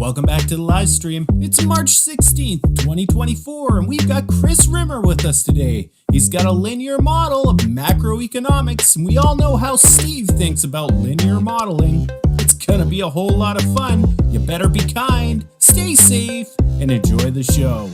Welcome back to the live stream. It's March 16th, 2024, and we've got Chris Rimmer with us today. He's got a linear model of macroeconomics, and we all know how Steve thinks about linear modeling. It's gonna be a whole lot of fun. You better be kind, stay safe, and enjoy the show.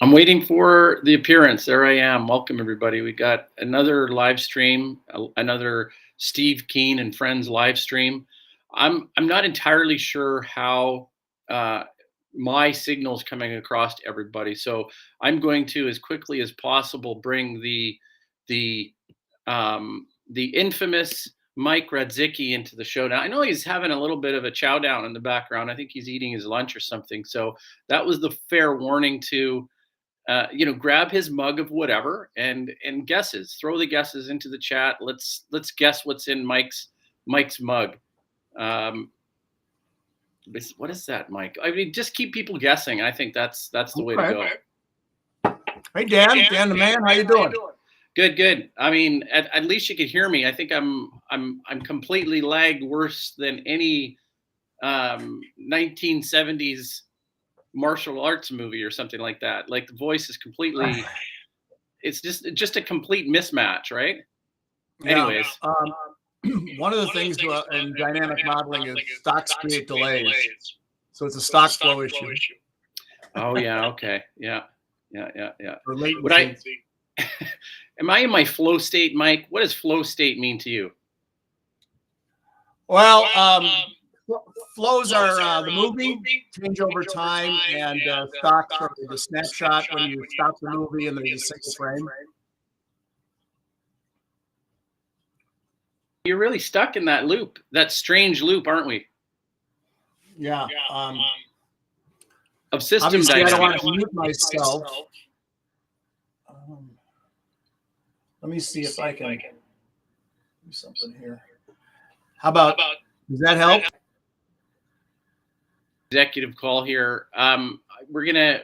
I'm waiting for the appearance. There I am. Welcome, everybody. We got another live stream, another Steve Keen and Friends live stream. I'm not entirely sure how my signal's coming across to everybody, so I'm going to, as quickly as possible, bring the infamous Mike Radzicki into the show. Now, I know he's having a little bit of a chow down in the background. I think he's eating his lunch or something. So that was the fair warning to grab his mug of whatever and guesses. Throw the guesses into the chat. Let's guess what's in Mike's mug. What is that, Mike? I mean, just keep people guessing. I think that's the way to go. Hey, Dan the man, how you doing? Good. I mean, at least you could hear me. I think I'm completely lagged worse than any 1970s martial arts movie or something like that. Like, the voice is completely, it's just a complete mismatch, right? Yeah. Anyways. One of the things in dynamic modeling is stocks create delays. So it's a stock flow issue. Oh yeah, okay. Yeah. Or latency. Am I in my flow state, Mike? What does flow state mean to you? Well, flows are the movie, change over time, and stocks are the snapshot when you stop the movie and there's a single frame. You're really stuck in that loop, that strange loop, aren't we? Yeah. Of system obviously, dynamics. I don't want to mute myself. Let me see if I can do something here. How about, does that help? Executive call here. We're gonna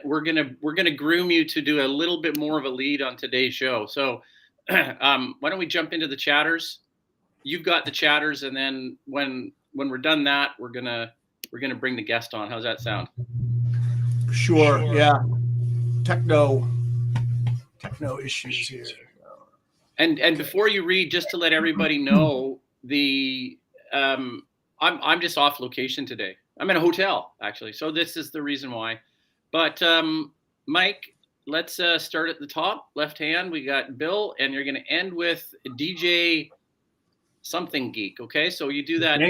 groom you to do a little bit more of a lead on today's show. So why don't we jump into the chatters? You've got the chatters, and then when we're done that, we're gonna bring the guest on. How's that sound? Sure. Yeah. Techno issues here. And before you read, just to let everybody know, I'm just off location today. I'm in a hotel, actually, so this is the reason why. But Mike, let's start at the top, left hand. We got Bill, and you're going to end with DJ something geek. Okay, so you do that.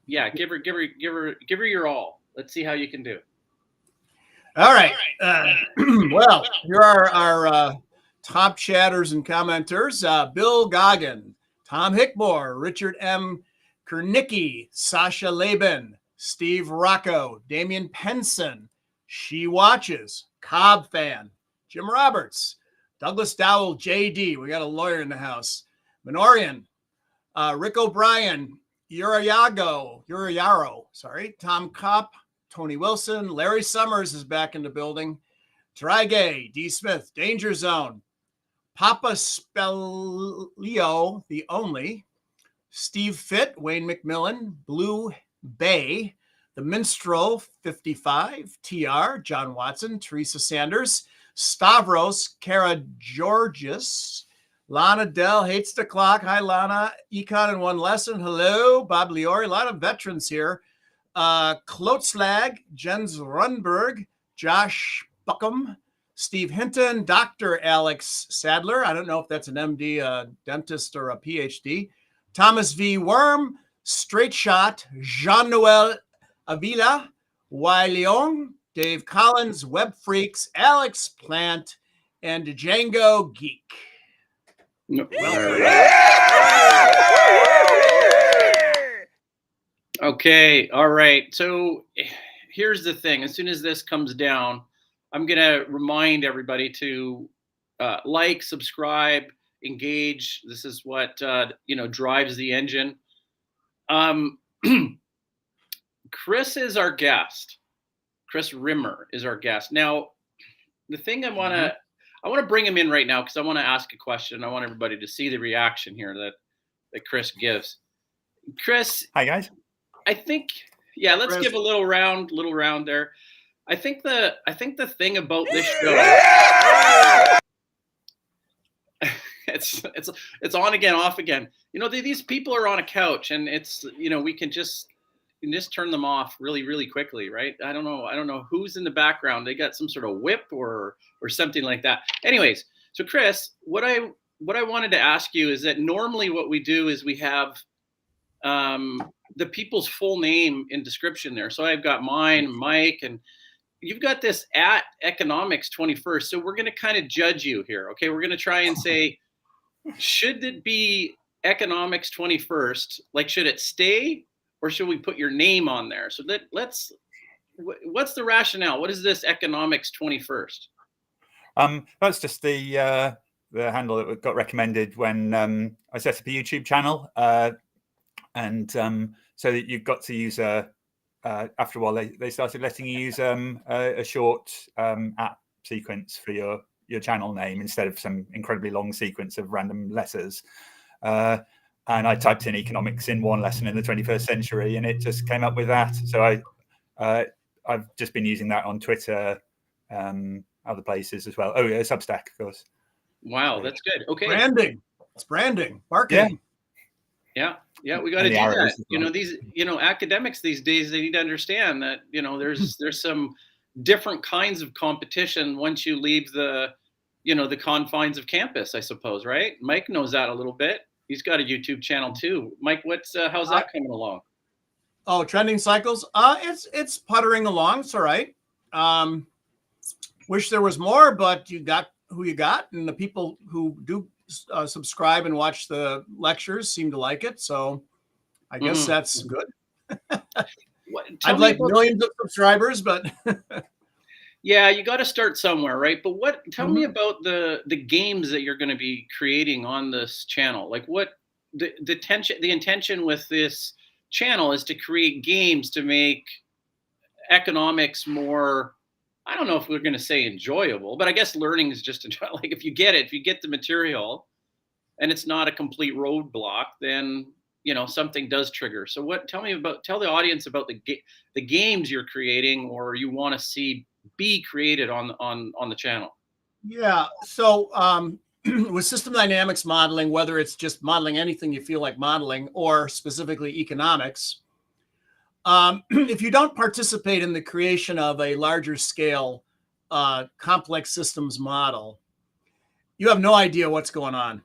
Yeah, give her your all. Let's see how you can do. All right. Well, here are our top chatters and commenters. Bill Goggin, Tom Hickmore, Richard M. Kernicki, Sasha Laban, Steve Rocco, Damian Penson, She Watches, Cobb Fan, Jim Roberts, Douglas Dowell, JD, we got a lawyer in the house, Minorian, Rick O'Brien, Yaro, Tom Kopp, Tony Wilson, Larry Summers is back in the building, Trigay, D. Smith, Danger Zone, Papa Spellio, the only, Steve Fitt, Wayne McMillan, Blue Bay, The Minstrel 55, TR, John Watson, Teresa Sanders, Stavros, Kara Georges, Lana Dell hates the clock. Hi, Lana. Econ in one lesson. Hello, Bob Liori. A lot of veterans here. Klotzlag, Jens Runberg, Josh Buckham, Steve Hinton, Dr. Alex Sadler. I don't know if that's an MD, a dentist, or a PhD. Thomas V. Worm, Straight Shot, Jean-Noel Avila, Y. Leon, Dave Collins, Web Freaks, Alex Plant, and Django Geek. Okay, all right. So here's the thing. As soon as this comes down, I'm going to remind everybody to like, subscribe, engage. This is what drives the engine. Chris is our guest. Chris Rimmer is our guest. Now, the thing I want to bring him in right now because I want to ask a question. I want everybody to see the reaction here that Chris gives. Chris, hi guys. I think let's Chris. give a little round there. I think the thing about this show it's on again, off again. These people are on a couch and it's we can just turn them off really, really quickly, right? I don't know who's in the background. They got some sort of whip or something like that. Anyways, so Chris, what I wanted to ask you is that normally what we do is we have the people's full name in description there. So I've got mine, Mike, and you've got this at Economics 21st. So we're going to kind of judge you here. Okay. We're going to try and say, should it be Economics 21st? Like, should it stay or should we put your name on there? So what's the rationale? What is this Economics 21st? That's just the handle that got recommended when I set up a YouTube channel. So that you've got to use after a while, they started letting you use a short at sequence for your channel name instead of some incredibly long sequence of random letters. And I typed in economics in one lesson in the 21st century, and it just came up with that. So I've just been using that on Twitter, other places as well. Oh, yeah, Substack, of course. Wow, that's good. Okay, Branding. It's branding, marketing. Yeah, we got to do that. These, academics these days, they need to understand that, there's some different kinds of competition once you leave the confines of campus, I suppose, right? Mike knows that a little bit. He's got a YouTube channel too. Mike, how's that coming along? Oh, Trending Cycles. It's puttering along. It's all right. Wish there was more, but you got who you got, and the people who do subscribe and watch the lectures seem to like it, so I guess that's good. I'd like millions of subscribers, but yeah, you got to start somewhere, right? But tell me about the games that you're going to be creating on this channel. Like, what the intention with this channel is to create games to make economics more, I don't know if we're going to say enjoyable, but I guess learning is just like if you get the material and it's not a complete roadblock, then something does trigger. So tell the audience about the games you're creating or you want to see be created on the channel. Yeah. So with system dynamics modeling, whether it's just modeling anything you feel like modeling or specifically economics, if you don't participate in the creation of a larger scale complex systems model, you have no idea what's going on.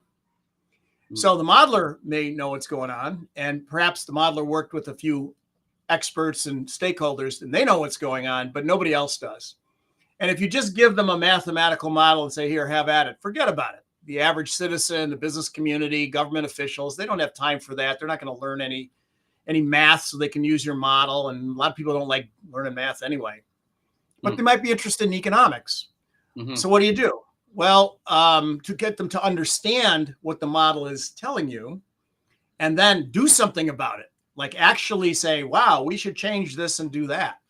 So the modeler may know what's going on, and perhaps the modeler worked with a few experts and stakeholders, and they know what's going on, but nobody else does. And if you just give them a mathematical model and say, here, have at it, forget about it. The average citizen, the business community, government officials, they don't have time for that. They're not going to learn any math so they can use your model. And a lot of people don't like learning math anyway, but they might be interested in economics. So what do? Well, to get them to understand what the model is telling you and then do something about it, like actually say, wow, we should change this and do that.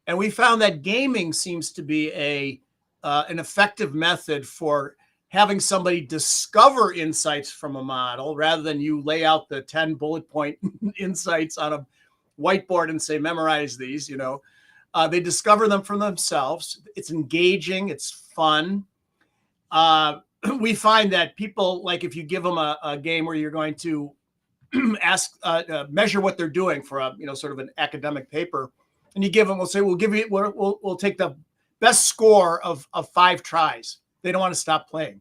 And we found that gaming seems to be an effective method for having somebody discover insights from a model rather than you lay out the 10 bullet point insights on a whiteboard and say, memorize these, they discover them for themselves. It's engaging. It's fun. We find that people, like if you give them a game where you're going to measure what they're doing for a, sort of an academic paper, and you give them, we'll take the best score of 5 tries. They don't want to stop playing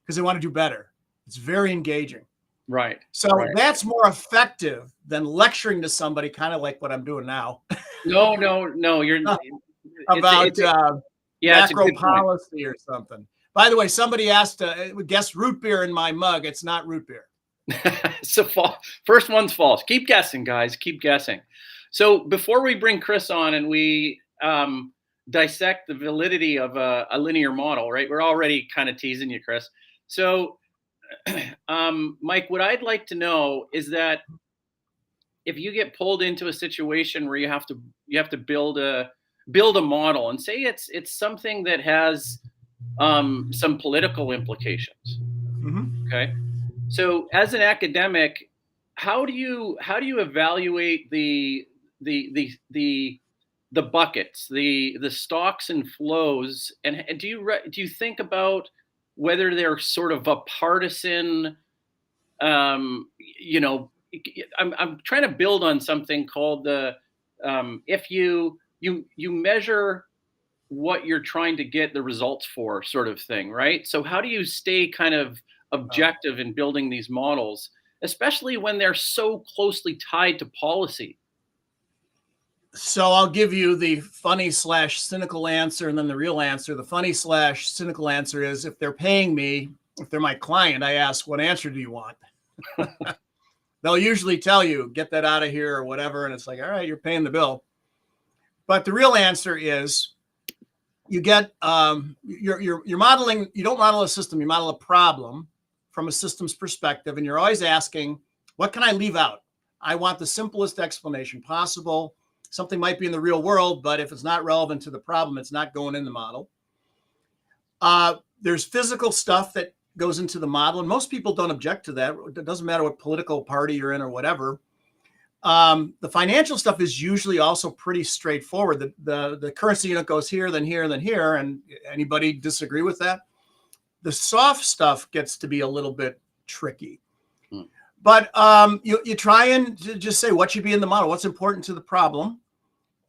because they want to do better. It's very engaging. Right. So right. that's more effective than lecturing to somebody, kind of like what I'm doing now, No, you're about it's a macro good point. policy or something. By the way, somebody asked guess root beer in my mug. It's not root beer. So first one's false. Keep guessing, guys. Keep guessing. So before we bring Chris on and we dissect the validity of a linear model, right? We're already kind of teasing you, Chris. So, Mike, what I'd like to know is that if you get pulled into a situation where you have to build a model, and say it's something that has some political implications. Mm-hmm. Okay. So as an academic, how do you evaluate the buckets, the stocks and flows, and do you think about whether they're sort of a partisan, you know, I'm trying to build on something called the if you measure what you're trying to get the results for, sort of thing, right? So how do you stay kind of objective in building these models, especially when they're so closely tied to policy? So I'll give you the funny / cynical answer and then the real answer. The funny / cynical answer is, if they're paying me, if they're my client, I ask, what answer do you want? They'll usually tell you, get that out of here or whatever. And it's like, all right, you're paying the bill. But the real answer is, you get you're modeling. You don't model a system, you model a problem from a systems perspective. And you're always asking, what can I leave out? I want the simplest explanation possible. Something might be in the real world, but if it's not relevant to the problem, it's not going in the model. There's physical stuff that goes into the model, and most people don't object to that. It doesn't matter what political party you're in or whatever. The financial stuff is usually also pretty straightforward. The currency unit goes here, then here, then here. And anybody disagree with that? The soft stuff gets to be a little bit tricky. But you try and just say what should be in the model, what's important to the problem.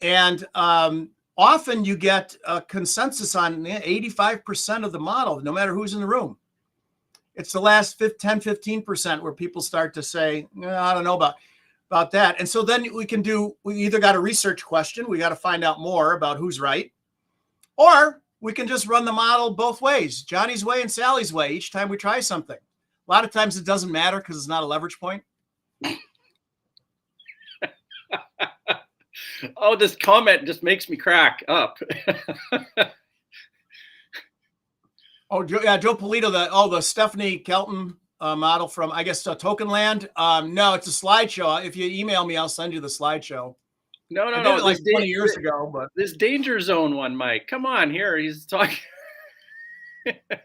And often you get a consensus on 85% of the model, no matter who's in the room. It's the last 10, 15% where people start to say, I don't know about that. And so then we either got a research question, we got to find out more about who's right, or we can just run the model both ways, Johnny's way and Sally's way, each time we try something. A lot of times it doesn't matter because it's not a leverage point. Oh, this comment just makes me crack up. Oh, yeah, Joe Polito, the Stephanie Kelton model from, I guess, Token Land. No, it's a slideshow. If you email me, I'll send you the slideshow. No, I did it like 20 years ago. But this danger zone one, Mike, come on here. He's talking.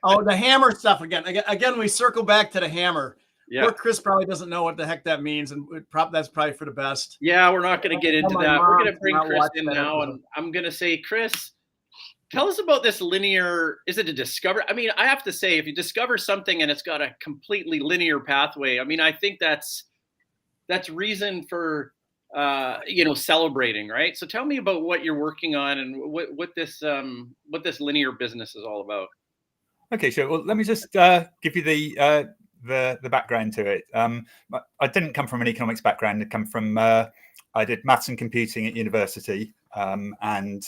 Oh, the hammer stuff again. Again, we circle back to the hammer. Yeah. Poor Chris probably doesn't know what the heck that means, and that's probably for the best. Yeah, we're not going to get into that. We're going to bring Chris in now, and I'm going to say, Chris, tell us about this linear. Is it a discover? I mean, I have to say, if you discover something and it's got a completely linear pathway, I mean, I think that's reason for celebrating, right? So tell me about what you're working on and what this linear business is all about. Okay, sure. Well, let me just give you the background to it. I didn't come from an economics background. I come from I did maths and computing at university, and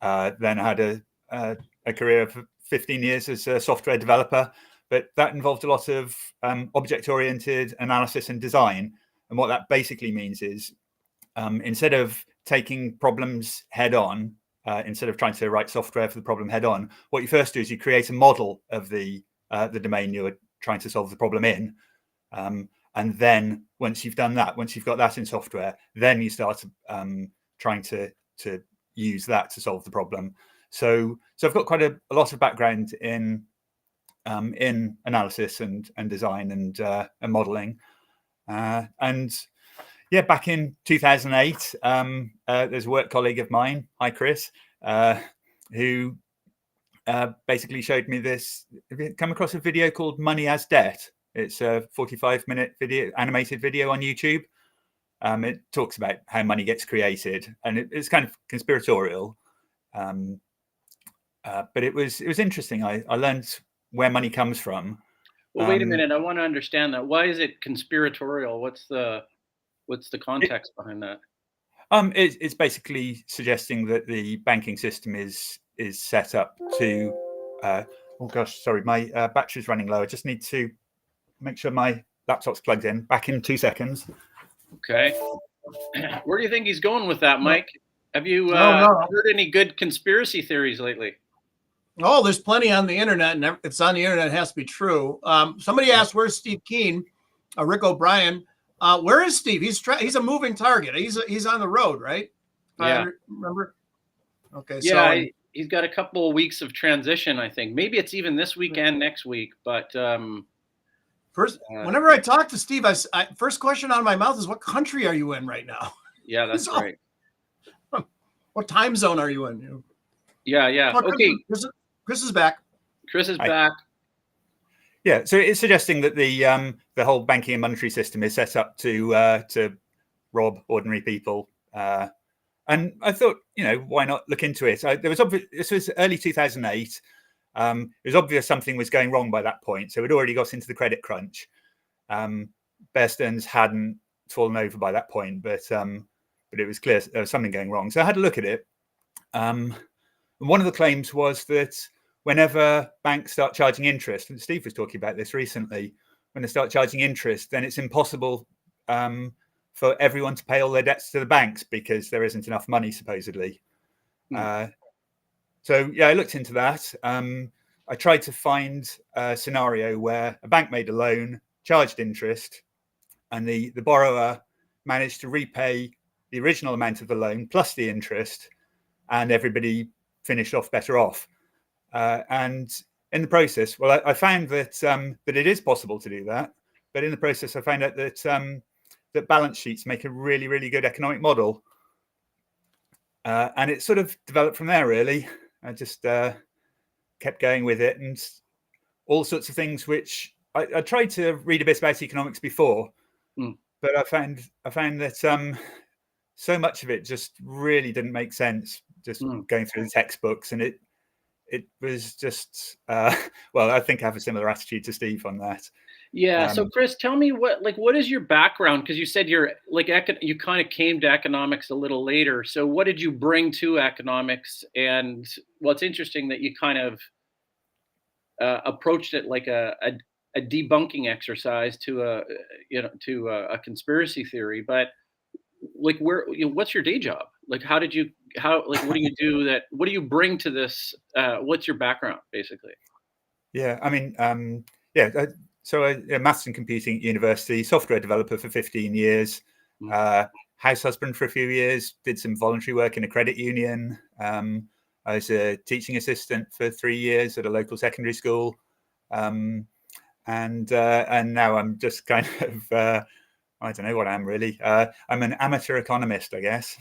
then I had a career of 15 years as a software developer. But that involved a lot of object-oriented analysis and design. And what that basically means is, instead of taking problems head on, instead of trying to write software for the problem head on, what you first do is you create a model of the domain you're trying to solve the problem in. And then once you've done that, once you've got that in software, then you start trying to use that to solve the problem. So I've got quite a lot of background in analysis and design and modeling. And yeah, back in 2008, there's a work colleague of mine, hi Chris, who basically showed me this. Have you come across a video called Money as Debt? It's a 45-minute video, animated video on YouTube. It talks about how money gets created, and it's kind of conspiratorial. But it was interesting. I learned where money comes from, Well, wait a minute. I want to understand that. Why is it conspiratorial? What's the context behind that? It's basically suggesting that the banking system is set up to. Oh gosh, sorry, my battery's running low. I just need to make sure my laptop's plugged in. Back in 2 seconds. Okay. Where do you think he's going with that, Mike? Have you No. heard any good conspiracy theories lately? Oh, there's plenty on the internet, and it's on the internet. It has to be true. Somebody asked, "Where's Steve Keen?" Rick O'Brien. Where is Steve? He's a moving target. He's on the road, right? Yeah. Remember? Okay. Yeah, So he's got a couple of weeks of transition. I think maybe it's even this weekend, next week. But first, whenever I talk to Steve, I first question out of my mouth is, "What country are you in right now?" Yeah, that's right. What time zone are you in? Yeah. Oh, Okay. Chris is back. Chris is back. Yeah, so it's suggesting that the whole banking and monetary system is set up to rob ordinary people, and I thought, why not look into it? This was early 2008. It was obvious something was going wrong by that point, so we'd already got into the credit crunch. Bear Stearns hadn't fallen over by that point, but it was clear there was something going wrong. So I had a look at it. One of the claims was that whenever banks start charging interest, and Steve was talking about this recently, when they start charging interest, then it's impossible for everyone to pay all their debts to the banks because there isn't enough money, supposedly. So, yeah, I looked into that. I tried to find a scenario where a bank made a loan, charged interest, and the borrower managed to repay the original amount of the loan plus the interest, and everybody finished off better off. And in the process, well, I found that that it is possible to do that. But in the process, I found out that that balance sheets make a really, really good economic model. And it sort of developed from there, really. I just kept going with it, and all sorts of things which I tried to read a bit about economics before, but I found that so much of it just really didn't make sense. Just going through the textbooks, and it was just well, I think I have a similar attitude to Steve on that. Yeah. So Chris, tell me what is your background? Because you said you're you kind of came to economics a little later. So what did you bring to economics? And what's interesting that you kind of approached it like a debunking exercise to a conspiracy theory. But like, what's your day job? Like, what do you do what do you bring to this? What's your background, basically? Yeah, I mean, so a maths and computing at university, software developer for 15 years, house husband for a few years, did some voluntary work in a credit union. I was a teaching assistant for 3 years at a local secondary school. And now I'm just kind of, I don't know what I am really. I'm an amateur economist, I guess.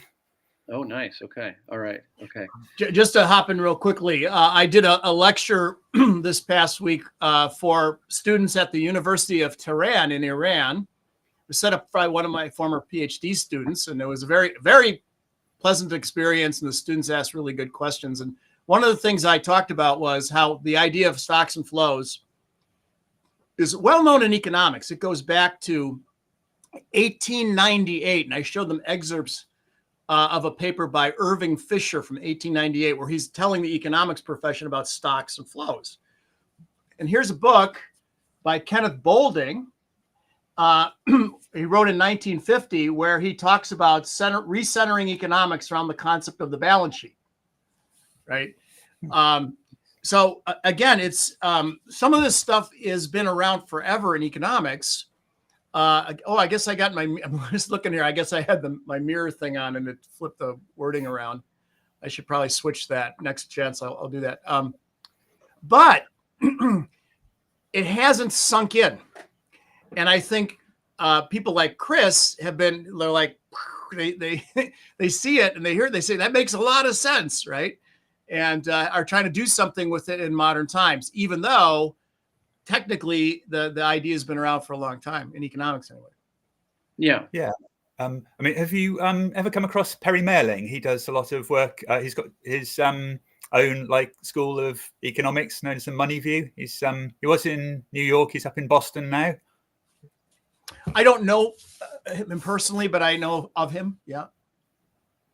Oh, nice. Okay. All right. Okay. Just to hop in real quickly, I did a lecture this past week for students at the University of Tehran in Iran. It was set up by one of my former PhD students, and it was a very, very pleasant experience, and the students asked really good questions. And one of the things I talked about was how the idea of stocks and flows is well known in economics. It goes back to 1898, and I showed them excerpts of a paper by Irving Fisher from 1898, where he's telling the economics profession about stocks and flows. And here's a book by Kenneth Boulding. He wrote in 1950, where he talks about recentering economics around the concept of the balance sheet, right? So again, it's some of this stuff has been around forever in economics. I guess I got I'm just looking here. I guess I had my mirror thing on and it flipped the wording around. I should probably switch that next chance. I'll do that. But it hasn't sunk in. And I think people like Chris they're like, they see it and they hear it. They say that makes a lot of sense, right? And are trying to do something with it in modern times, even though technically the idea has been around for a long time in economics anyway. Yeah. I mean, have you ever come across Perry Maerling? He does a lot of work. He's got his own like school of economics known as the Money View. He was in New York. He's up in Boston now. I don't know him personally, but I know of him. Yeah.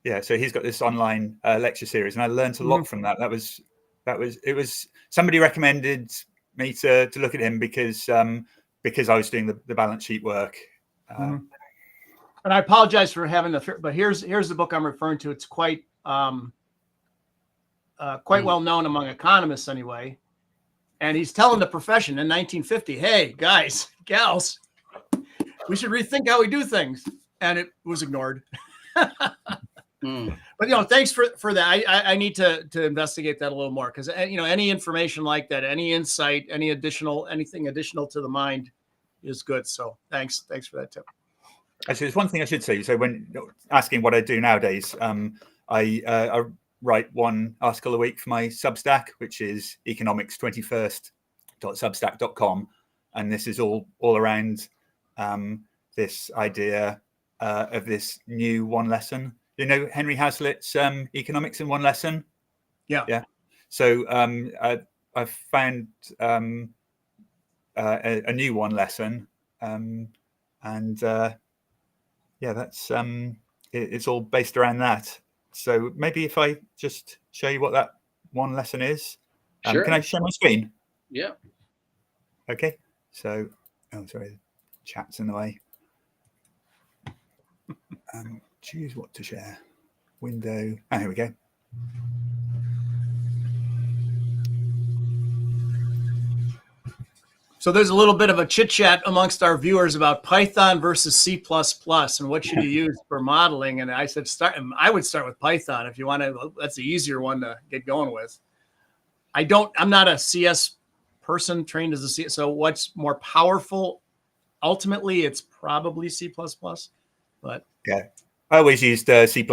Yeah. So he's got this online lecture series, and I learned a lot from that. It was somebody recommended me to look at him because I was doing the balance sheet work. And I apologize for having but here's the book I'm referring to. It's quite well known among economists anyway. And he's telling the profession in 1950, hey, guys, gals, we should rethink how we do things. And it was ignored. But, thanks for that. I need to investigate that a little more because, any information like that, any insight, anything additional to the mind is good. So thanks for that tip. Actually, there's one thing I should say. So when asking what I do nowadays, I write one article a week for my Substack, which is economics21st.substack.com. And this is all around this idea of this new one lesson. You know Henry Hazlitt's Economics in One Lesson? Yeah. So I've found a new one lesson. That's it's all based around that. So maybe if I just show you what that one lesson is. Sure. Can I share my screen? Yeah. Okay. So, sorry, the chat's in the way. Choose what to share. Window. Here we go. So there's a little bit of a chit chat amongst our viewers about Python versus C++ and what should you use for modeling. And I said, I would start with Python if you want to. That's the easier one to get going with. I'm not a CS person trained as a CS. So what's more powerful? Ultimately, it's probably C++. But yeah, I always used C++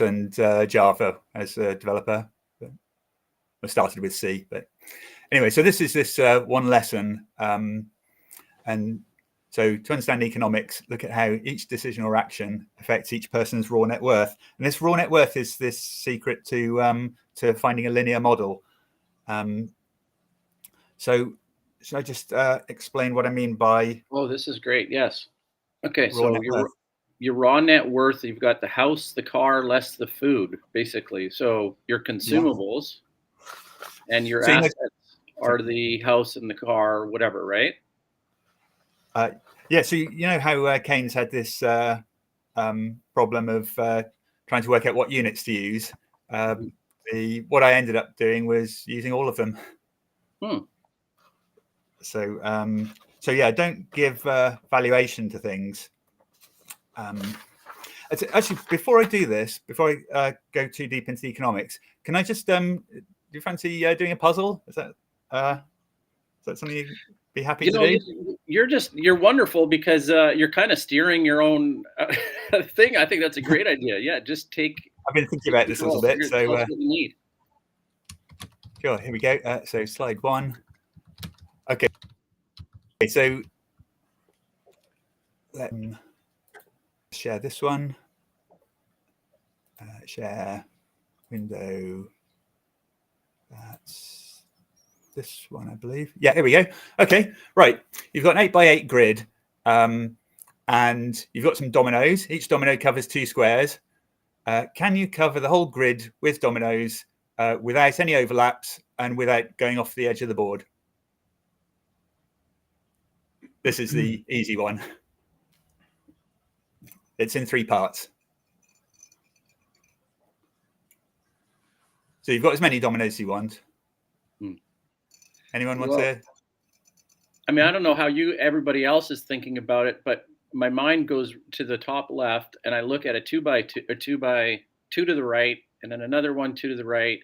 and Java as a developer. I started with C, but anyway, so this is this one lesson. And so to understand economics, look at how each decision or action affects each person's raw net worth. And this raw net worth is this secret to finding a linear model. So should I just explain what I mean by... Oh, this is great. Yes. Okay, so your raw net worth, you've got the house, the car, less the food, basically. So your consumables and your assets are the house and the car, whatever, right? Yeah, so you know how Keynes had this problem of trying to work out what units to use. What I ended up doing was using all of them. So yeah, don't give valuation to things. Actually, before I do this, before I go too deep into economics, can I just do you fancy doing a puzzle? Is that something you'd be happy to do? You're wonderful because you're kind of steering your own thing. I think that's a great idea. Yeah, just take. I've been thinking about this a little bit. So what you need. Sure, here we go. So slide one. Okay, so let me share this one. Share window. That's this one, I believe. Yeah, here we go. Okay, right. You've got an 8x8 grid, and you've got some dominoes. Each domino covers 2 squares. Can you cover the whole grid with dominoes without any overlaps and without going off the edge of the board? This is the easy one. It's in 3 parts. So you've got as many dominoes as you want. Anyone want to? I mean, I don't know how everybody else is thinking about it, but my mind goes to the top left, and I look at a 2x2, or 2x2 to the right, and then another one 2 to the right,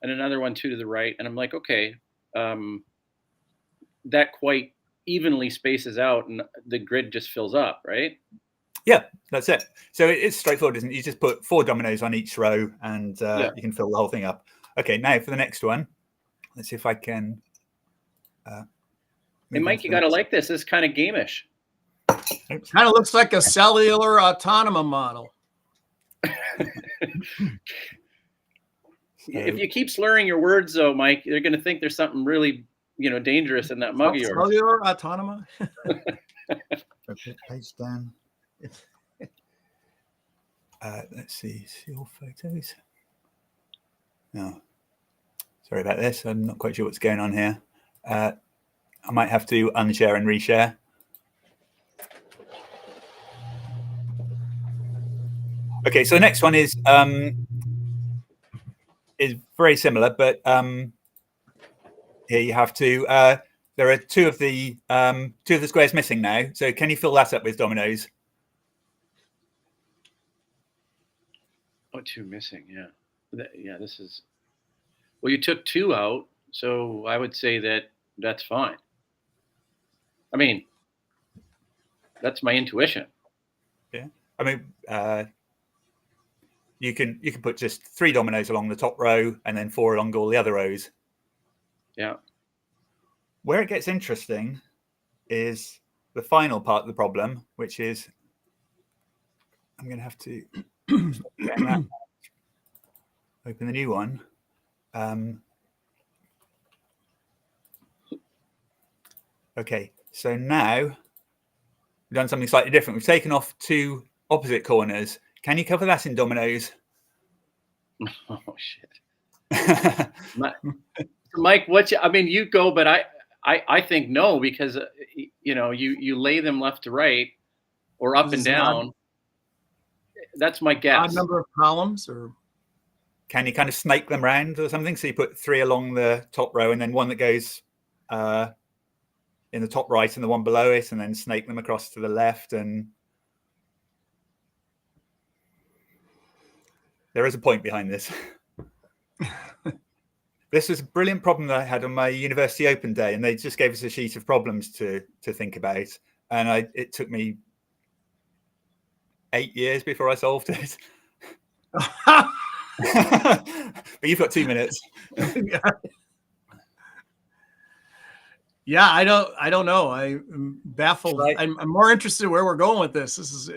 and another one 2 to the right, and I'm like, okay, that quite evenly spaces out, and the grid just fills up, right? Yeah, that's it. So it's straightforward, isn't it? You just put 4 dominoes on each row, and you can fill the whole thing up. Okay, now for the next one, let's see if I can. Hey, Mike, you got to like this. This is kind of gamish. It kind of looks like a cellular autonomous model. If you keep slurring your words, though, Mike, they're going to think there's something really, dangerous in that mug of yours. Cellular autonoma. Page down. Let's see your photos. No, sorry about this. I'm not quite sure what's going on here. I might have to unshare and reshare. Okay, so the next one is very similar, but here you have to. There are two of the squares missing now. So can you fill that up with dominoes? Oh, two missing. Yeah, This is. Well, you took two out, so I would say that's fine. I mean, that's my intuition. Yeah, I mean, you can put just 3 dominoes along the top row and then 4 along all the other rows. Yeah. Where it gets interesting is the final part of the problem, which is I'm going to have to open the new one. Okay, so now we've done something slightly different. We've taken off 2 opposite corners. Can you cover that in dominoes? Oh shit, Mike. You go, but I think no, because you lay them left to right or up and down. That's my guess. Odd number of columns, or can you kind of snake them round or something? So you put 3 along the top row and then one that goes in the top right and the one below it, and then snake them across to the left. And there is a point behind this. This was a brilliant problem that I had on my university open day, and they just gave us a sheet of problems to think about. And it took me 8 years before I solved it. But you've got 2 minutes. Yeah, I don't know. I'm baffled. I'm more interested in where we're going with this. This is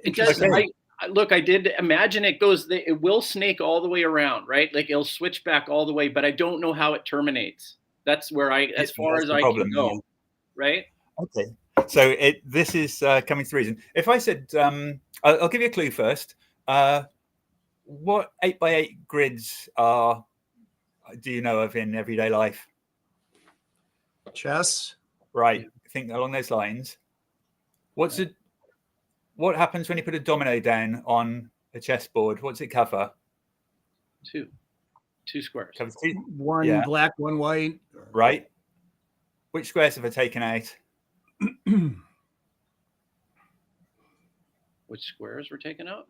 interesting. Look, I did imagine it will snake all the way around, right? Like it'll switch back all the way, but I don't know how it terminates. That's where as far as I can go, yeah. Right? Okay. So this is coming to reason. If I said, I'll give you a clue first. What 8x8 grids do you know of in everyday life? Chess. Right. I think along those lines. What happens when you put a domino down on a chessboard? What's it cover? 2 squares. Covers 2. One black, one white. Right. Which squares have I taken out? Which squares were taken out?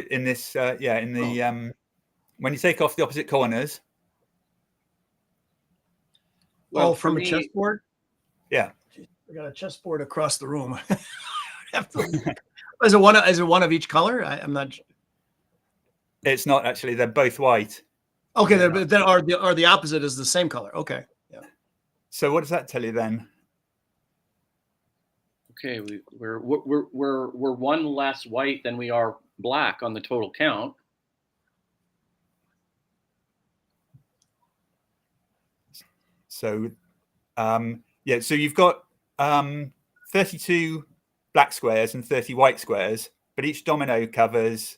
In this, when you take off the opposite corners. Well, from a chessboard? Yeah. I got a chessboard across the room. Is it one of each color? I'm not. It's not actually. They're both white. Okay, then are the opposite is the same color. Okay. Yeah. So what does that tell you then? Okay, we're one less white than we are black on the total count. So, so you've got 32 black squares and 30 white squares, but each domino covers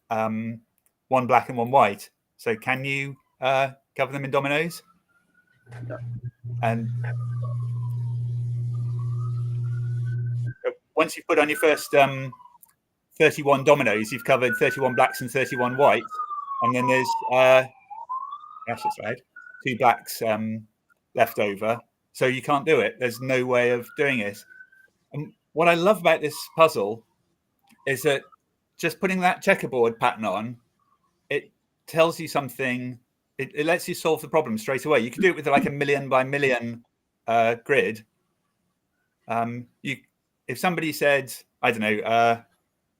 1 black and 1 white. So can you cover them in dominoes? No. And once you've put on your first 31 dominoes, you've covered 31 blacks and 31 whites. And then there's, yes, that's right, 2 blacks left over. So you can't do it. There's no way of doing it. And what I love about this puzzle is that just putting that checkerboard pattern on, it tells you something. It lets you solve the problem straight away. You can do it with like a 1,000,000 by 1,000,000 grid. If somebody said, I don't know,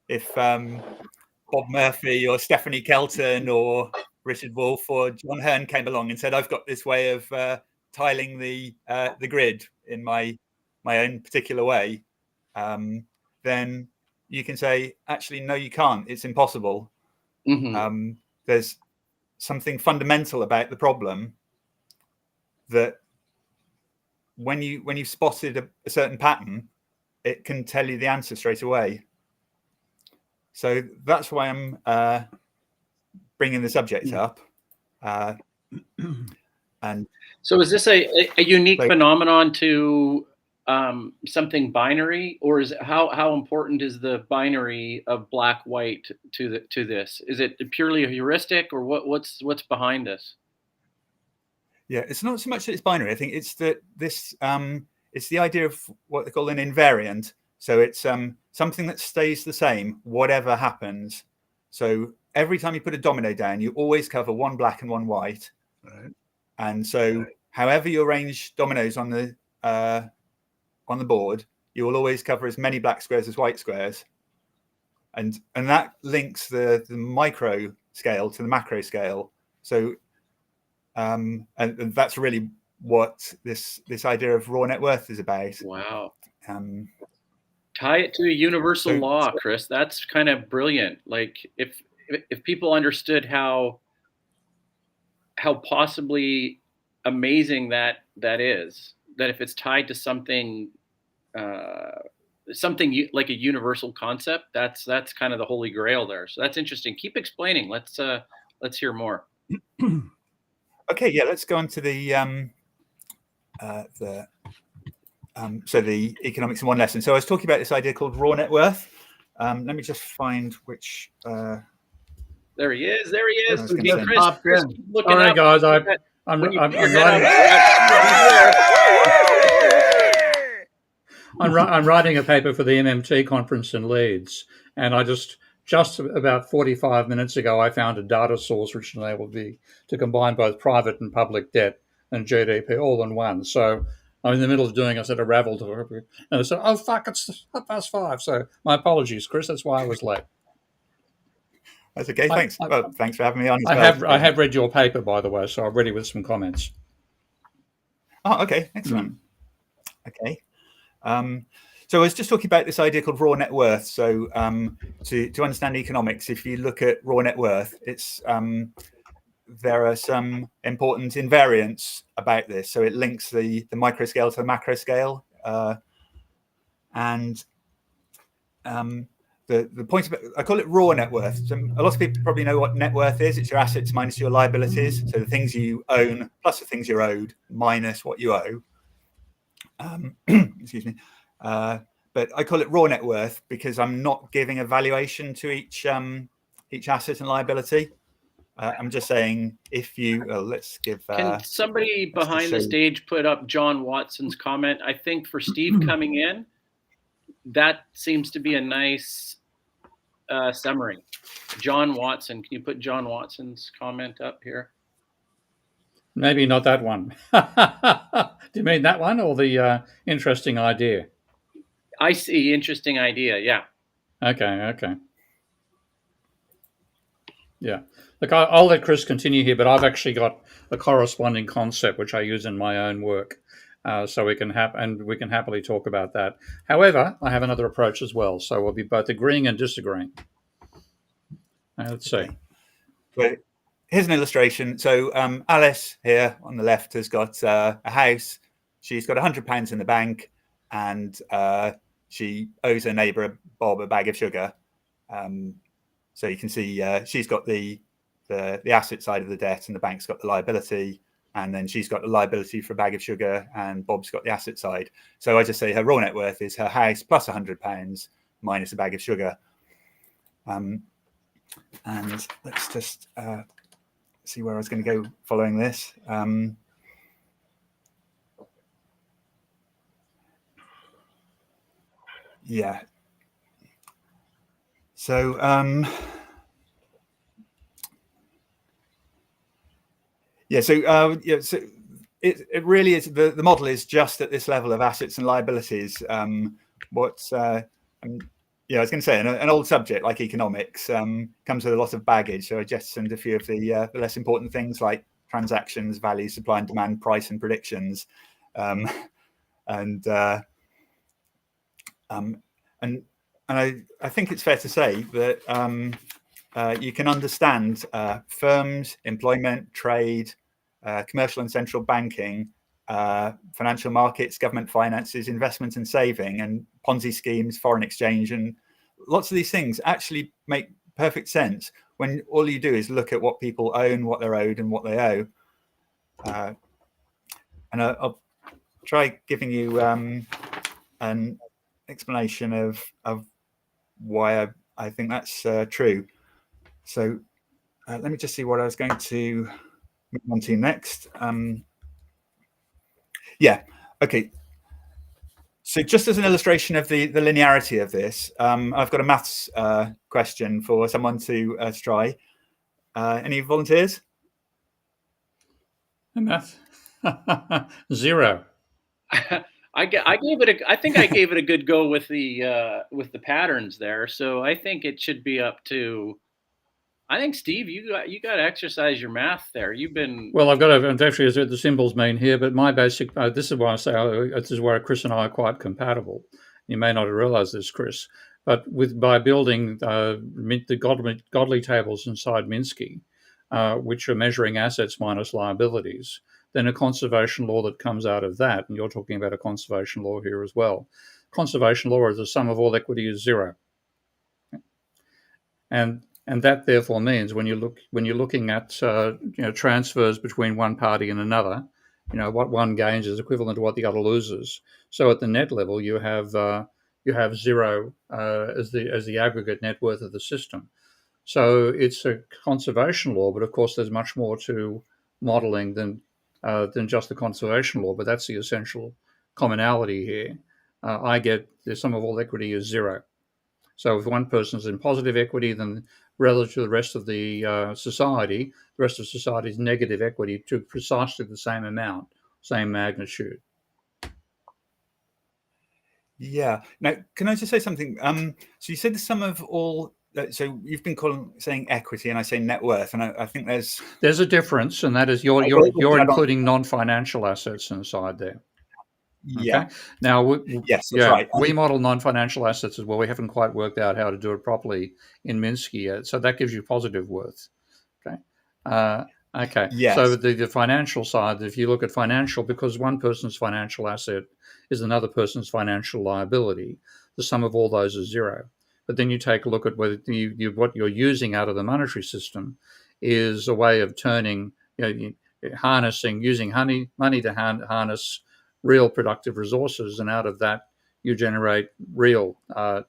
if Bob Murphy or Stephanie Kelton or Richard Wolff or John Hearn came along and said, I've got this way of tiling the grid in my own particular way, then you can say, actually, no, you can't. It's impossible. Mm-hmm. There's something fundamental about the problem that when you've spotted a certain pattern, it can tell you the answer straight away. So that's why I'm bringing the subject up. And so is this a unique phenomenon to something binary, or is it, how important is the binary of black white to this? Is it purely a heuristic, or what's behind this? Yeah, it's not so much that it's binary. I think it's that this it's the idea of what they call an invariant. So it's something that stays the same whatever happens. So every time you put a domino down, you always cover one black and one white. Right. And so however you arrange dominoes on the board, you will always cover as many black squares as white squares. And that links the micro scale to the macro scale. So and that's really what this idea of raw net worth is about. Wow. Tie it to a universal law, Chris. That's kind of brilliant. Like if people understood how possibly amazing that is, that if it's tied to something like a universal concept, that's kind of the holy grail there. So that's interesting. Keep explaining. Let's hear more. Okay, yeah, let's go on to the economics in one lesson. So I was talking about this idea called raw net worth. Let me just find which. There he is. There he is. Chris, all right, guys. I'm writing a paper for the MMT conference in Leeds, and I just about 45 minutes ago, I found a data source which enabled me to combine both private and public debt and GDP all in one. So I'm in the middle of doing a sort of ravel to it, and I said, "Oh fuck, it's 5:30." So my apologies, Chris. That's why I was late. That's okay. Thanks. Thanks for having me on. I have read your paper, by the way, so I'm ready with some comments. Oh, okay. Excellent. Okay. So I was just talking about this idea called raw net worth. So to understand economics, if you look at raw net worth, it's there are some important invariants about this. So it links the micro scale to the macro scale, and the point about, I call it raw net worth. So a lot of people probably know what net worth is. It's your assets minus your liabilities. So the things you own plus the things you're owed minus what you owe. Excuse me. But I call it raw net worth because I'm not giving a valuation to each asset and liability. I'm just saying if you let's give. Can somebody behind the stage put up John Watson's comment? I think for Steve coming in, that seems to be a nice summary. John Watson, can you put John Watson's comment up here? Maybe not that one. Do you mean that one or the interesting idea? I see. Interesting idea. Yeah. Okay. Yeah. Look, I'll let Chris continue here, but I've actually got a corresponding concept which I use in my own work, so we can happily talk about that. However, I have another approach as well, so we'll be both agreeing and disagreeing. Let's see. So here's an illustration. So Alice here on the left has got a house. She's got £100 in the bank, and she owes her neighbour Bob a bag of sugar. So you can see she's got the asset side of the debt, and the bank's got the liability, and then she's got the liability for a bag of sugar, and Bob's got the asset side. So I just say her raw net worth is her house plus £100 minus a bag of sugar. And let's just see where I was going to go following this. Yeah. So so it really is the model is just at this level of assets and liabilities. I was going to say an old subject like economics comes with a lot of baggage. So I jettisoned a few of the less important things like transactions, value, supply and demand, price, and predictions, and I think it's fair to say that you can understand firms, employment, trade, commercial and central banking, financial markets, government finances, investment and saving, and Ponzi schemes, foreign exchange, and lots of these things actually make perfect sense when all you do is look at what people own, what they're owed, and what they owe. And I'll try giving you an explanation of why I think that's true. So let me just see what I was going to move on to next. Yeah, okay. So just as an illustration of the linearity of this, I've got a maths question for someone to try. Any volunteers? Math? 0. I gave it I think I gave it a good go with the patterns there. So I think it should be up to. I think Steve, you got to exercise your math there. You've been Well, I've got to actually is what the symbols mean here, but my basic this is why I say this is where Chris and I are quite compatible. You may not have realised this, Chris, but by building the godly tables inside Minsky, which are measuring assets minus liabilities, then a conservation law that comes out of that, and you're talking about a conservation law here as well. Conservation law is the sum of all equity is 0, and that therefore means when you're looking at transfers between one party and another, what one gains is equivalent to what the other loses. So at the net level, you have 0 as the aggregate net worth of the system. So it's a conservation law, but of course there's much more to modelling than just the conservation law. But that's the essential commonality here. I get the sum of all equity is 0. So if one person is in positive equity, then relative to the rest of the society, the rest of society is negative equity to precisely the same amount, same magnitude. Yeah. Now, can I just say something? So you said the sum of all. So you've been saying equity, and I say net worth, and I think there's a difference, and that is you're including non-financial assets inside there. Yeah. Okay? Now, yes, that's right. We model non-financial assets as well. We haven't quite worked out how to do it properly in Minsky yet, so that gives you positive worth. Okay. Okay. Yes. So the financial side, if you look at financial, because one person's financial asset is another person's financial liability, the sum of all those is 0. But then you take a look at whether what you're using out of the monetary system is a way of turning, using money to harness real productive resources, and out of that you generate real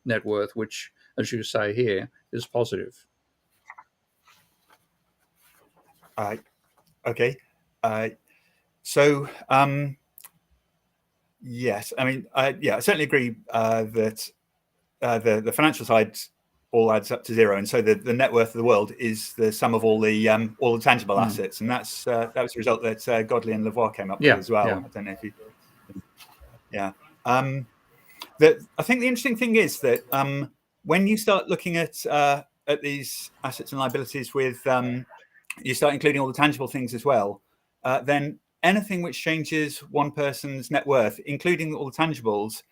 net worth, which, as you say here, is positive. Okay. So yes, I mean, I certainly agree that the financial side all adds up to 0, and so the net worth of the world is the sum of all the tangible assets, and that was the result that Godley and Lavoie came up with as well. Yeah. I don't know if you. Yeah. I think the interesting thing is that when you start looking at these assets and liabilities with you start including all the tangible things as well, then anything which changes one person's net worth, including all the tangibles,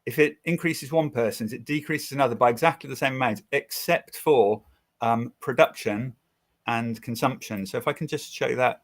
if it increases one person's, it decreases another by exactly the same amount, except for production and consumption. So if I can just show that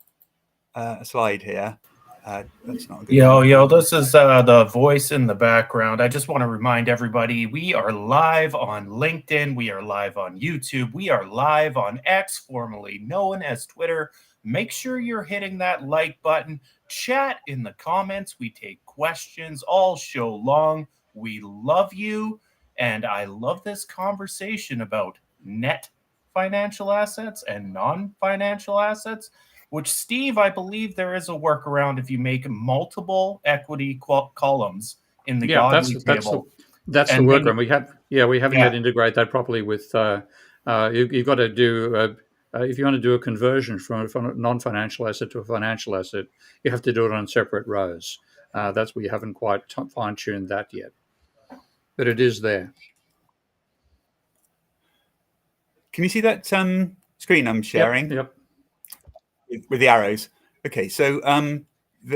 a slide here. That's not a good Yo, this is the voice in the background. I just want to remind everybody, we are live on LinkedIn. We are live on YouTube. We are live on X, formerly known as Twitter. Make sure you're hitting that like button. Chat in the comments. We take questions all show long. We love you. And I love this conversation about net financial assets and non-financial assets, which, Steve, I believe there is a workaround if you make multiple equity columns in the Godley table. That's the workaround. We haven't yet integrated that properly with. You've got to do if you want to do a conversion from a non-financial asset to a financial asset, you have to do it on separate rows. That's where you haven't quite fine-tuned that yet, but it is there. Can you see that screen I'm sharing? Yep. With the arrows. Okay, so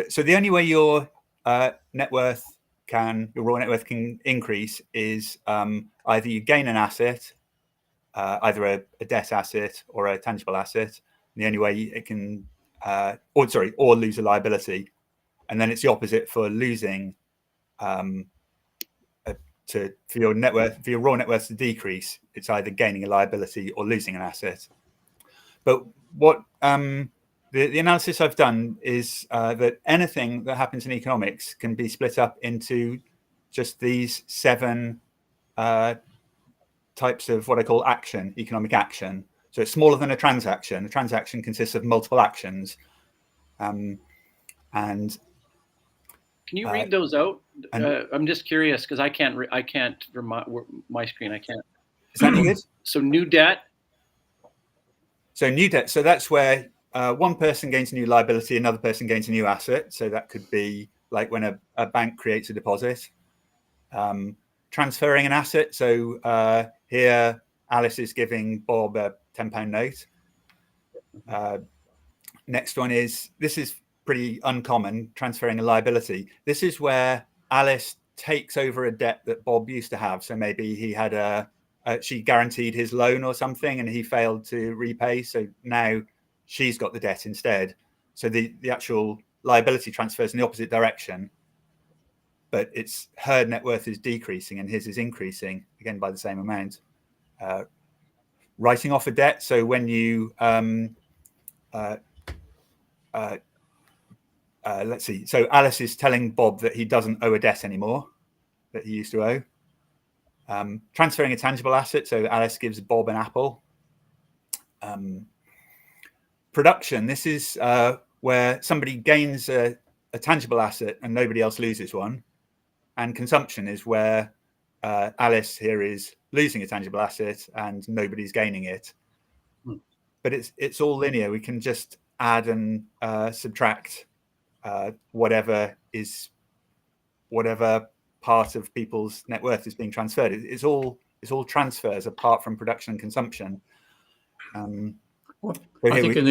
so the only way your net worth your raw net worth can increase is either you gain an asset either a debt asset or a tangible asset. And the only way it can, or lose a liability. And then it's the opposite for losing, for your net worth, for your raw net worth to decrease. It's either gaining a liability or losing an asset. But what the analysis I've done is that anything that happens in economics can be split up into just these 7 types of what I call action, economic action. So it's smaller than a transaction. A transaction consists of multiple actions. And can you read those out? I'm just curious because I can't from my screen. I can't. Is that good? So new debt. So new debt. So that's where one person gains a new liability, another person gains a new asset. So that could be like when a bank creates a deposit. Transferring an asset. So here, Alice is giving Bob a £10 note. Next one is, this is pretty uncommon, transferring a liability. This is where Alice takes over a debt that Bob used to have. So maybe he had she guaranteed his loan or something and he failed to repay. So now she's got the debt instead. So the actual liability transfers in the opposite direction, but it's her net worth is decreasing and his is increasing, again, by the same amount. Writing off a debt. So when you, let's see. So Alice is telling Bob that he doesn't owe a debt anymore that he used to owe. Transferring a tangible asset. So Alice gives Bob an apple. Production. This is where somebody gains a tangible asset and nobody else loses one. And consumption is where Alice here is losing a tangible asset and nobody's gaining it. But it's all linear. We can just add and subtract whatever part of people's net worth is being transferred. It's all transfers apart from production and consumption. From a system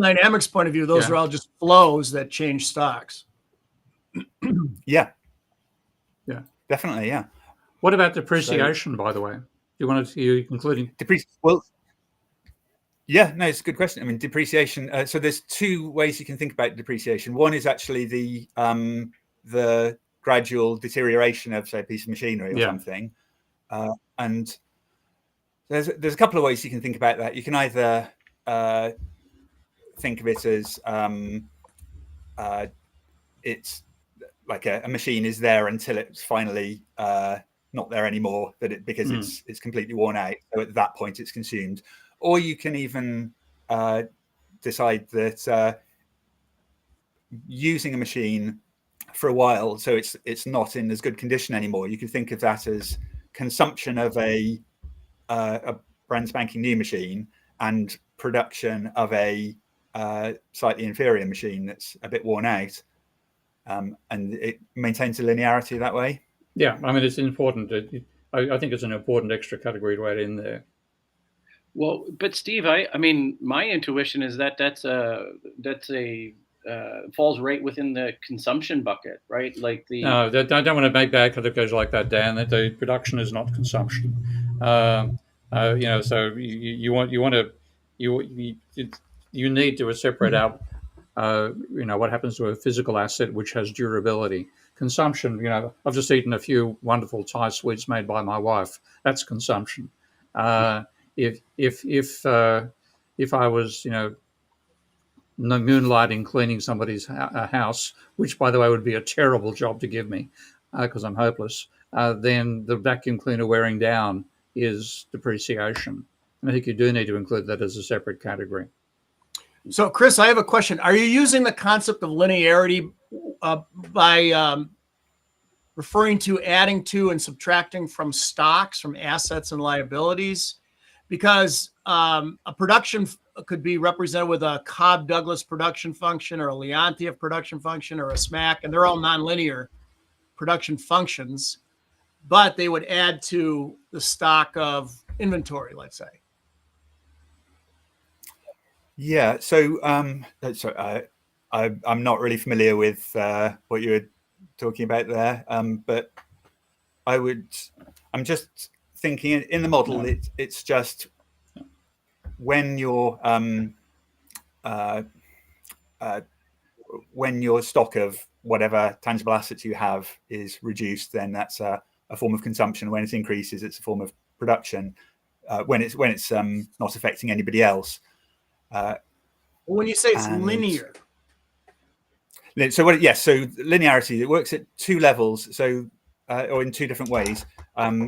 dynamics point of view, those are all just flows that change stocks. Yeah, definitely. Yeah. What about depreciation, by the way? You including depreciation? Well, yeah, no, it's a good question. I mean, depreciation. So there's 2 ways you can think about depreciation. One is actually the gradual deterioration of, say, a piece of machinery or something, and there's a couple of ways you can think about that. You can either think of it as it's like a machine is there until it's finally not there anymore, because it's completely worn out. So at that point, it's consumed. Or you can even decide that using a machine for a while, so it's not in as good condition anymore. You can think of that as consumption of a brand spanking new machine and production of a slightly inferior machine that's a bit worn out. And it maintains a linearity that way. Yeah, I mean, it's important. I think it's an important extra category to add in there. Well, but Steve, I mean, my intuition is that's a falls right within the consumption bucket, right? Like no, I don't want to make bad categories like that, Dan. That the production is not consumption. So you need to separate out. What happens to a physical asset which has durability. Consumption, I've just eaten a few wonderful Thai sweets made by my wife. That's consumption. If I was, moonlighting cleaning somebody's house, which by the way would be a terrible job to give me because I'm hopeless, then the vacuum cleaner wearing down is depreciation. And I think you do need to include that as a separate category. So, Chris, I have a question. Are you using the concept of linearity by referring to adding to and subtracting from stocks, from assets and liabilities? Because a production could be represented with a Cobb-Douglas production function or a Leontief production function or a SMAC, and they're all nonlinear production functions, but they would add to the stock of inventory, let's say. Yeah, so I'm not really familiar with what you were talking about there, but I'm just thinking in the model, it's just when your stock of whatever tangible assets you have is reduced, then that's a form of consumption. When it increases, it's a form of production. When it's not affecting anybody else. When you say it's linear. So linearity, it works at two levels, or in two different ways.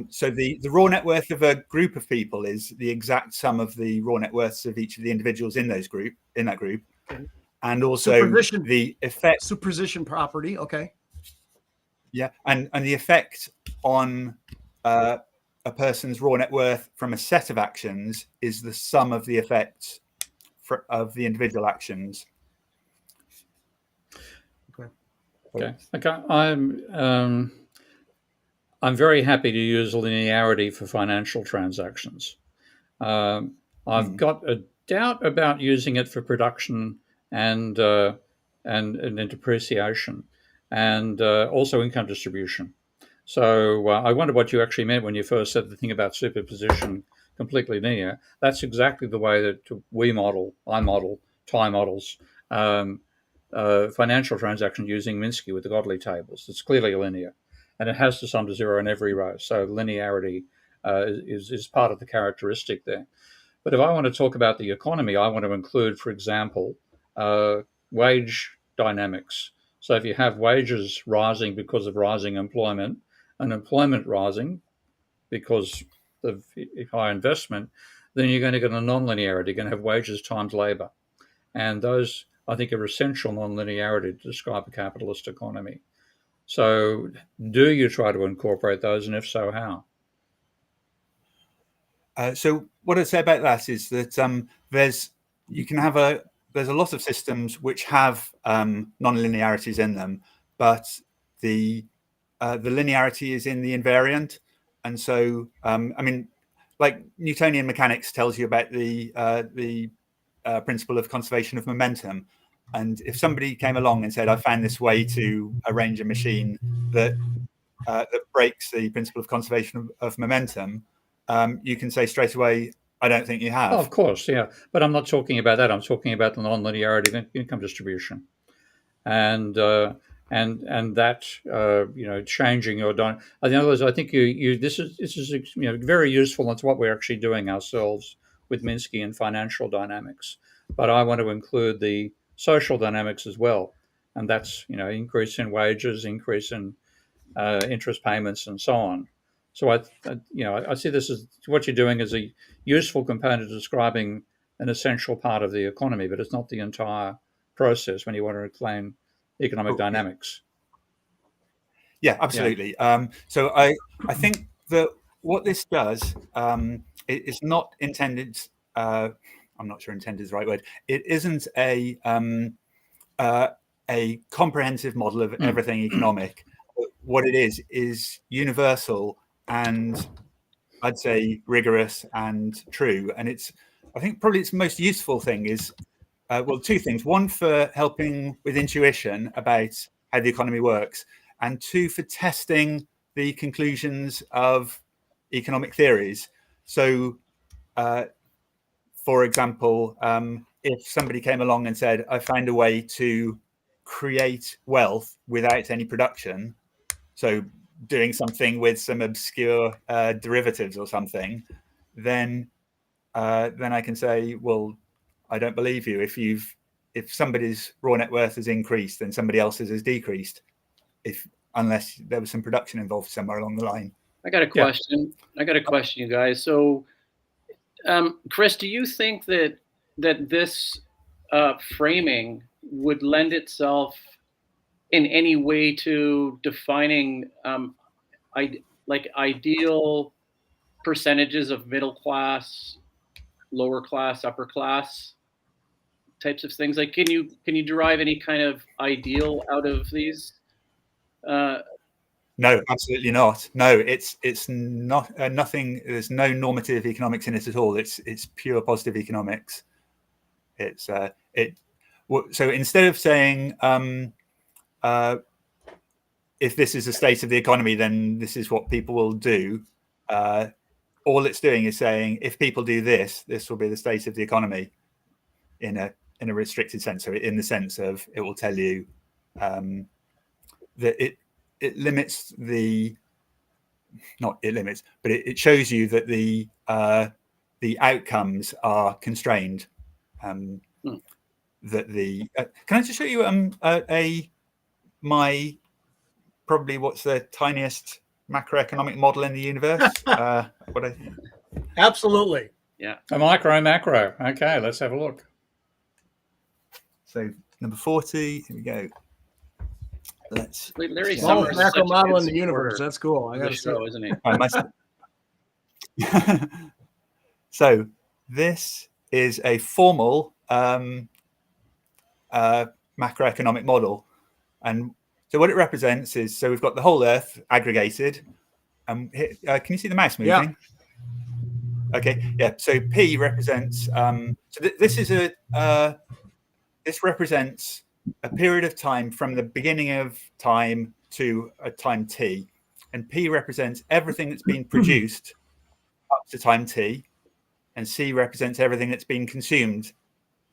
So the raw net worth of a group of people is the exact sum of the raw net worths of each of the individuals in that group, Okay. And also the effect superposition property. Okay. Yeah, and the effect on a person's raw net worth from a set of actions is the sum of the effects of the individual actions. Okay. I'm very happy to use linearity for financial transactions. I've got a doubt about using it for production and depreciation, and also income distribution. So I wonder what you actually meant when you first said the thing about superposition completely linear. That's exactly the way that I model, TIE models, financial transactions using Minsky with the Godley tables. It's clearly linear, and it has to sum to zero in every row. So linearity is part of the characteristic there. But if I want to talk about the economy, I want to include, for example, wage dynamics. So if you have wages rising because of rising employment, and employment rising because of high investment, then you're going to get a nonlinearity. You're going to have wages times labor. And those, I think, are essential nonlinearity to describe a capitalist economy. So do you try to incorporate those, and if so, how? So what I'd say about that is that there's a lot of systems which have non-linearities in them, but the linearity is in the invariant. And so like Newtonian mechanics tells you about the principle of conservation of momentum. And if somebody came along and said, I found this way to arrange a machine that breaks the principle of conservation of momentum, you can say straight away, I don't think you have. Oh, of course, yeah. But I'm not talking about that. I'm talking about the non-linearity of income distribution. And that changing your in other words, I think this is very useful. It's what we're actually doing ourselves with Minsky and financial dynamics. But I want to include the social dynamics as well, and that's increase in wages, increase in interest payments, and so on. So I see this as what you're doing is a useful component describing an essential part of the economy, but it's not the entire process when you want to explain economic dynamics. Yeah, absolutely. Yeah. So I think that what this does is not intended. I'm not sure intended is the right word. It isn't a comprehensive model of everything economic. What it is universal and I'd say rigorous and true. And I think probably its most useful thing is two things. One, for helping with intuition about how the economy works, and two, for testing the conclusions of economic theories. So, for example, if somebody came along and said, I found a way to create wealth without any production, so doing something with some obscure derivatives or something, then I can say, well, I don't believe you. If somebody's raw net worth has increased, then somebody else's has decreased, unless there was some production involved somewhere along the line. I got a question. Yeah. I got a question, you guys. So, Chris, do you think that this framing would lend itself in any way to defining ideal percentages of middle class, lower class, upper class types of things? Like, can you derive any kind of ideal out of these? No, absolutely not. No, it's not nothing. There's no normative economics in it at all. It's pure positive economics. So instead of saying if this is the state of the economy, then this is what people will do. all it's doing is saying, if people do this, this will be the state of the economy in a restricted sense. So in the sense of, it will tell you that it limits the, not it limits, but it shows you that the outcomes are constrained. That the can I just show you my probably what's the tiniest macroeconomic model in the universe? Absolutely. Yeah. A micro macro. Okay, let's have a look. So number 40. Here we go. Let's. Larry Smallest Summers is macro such a model good in the universe. supporter That's cool. I of got the to say. show, isn't he? I must. So this is a formal macroeconomic model, and so what it represents is, so we've got the whole Earth aggregated. Can you see the mouse moving? Yeah. Okay. Yeah. So P represents. This represents a period of time from the beginning of time to a time t, and P represents everything that's been produced up to time t, and C represents everything that's been consumed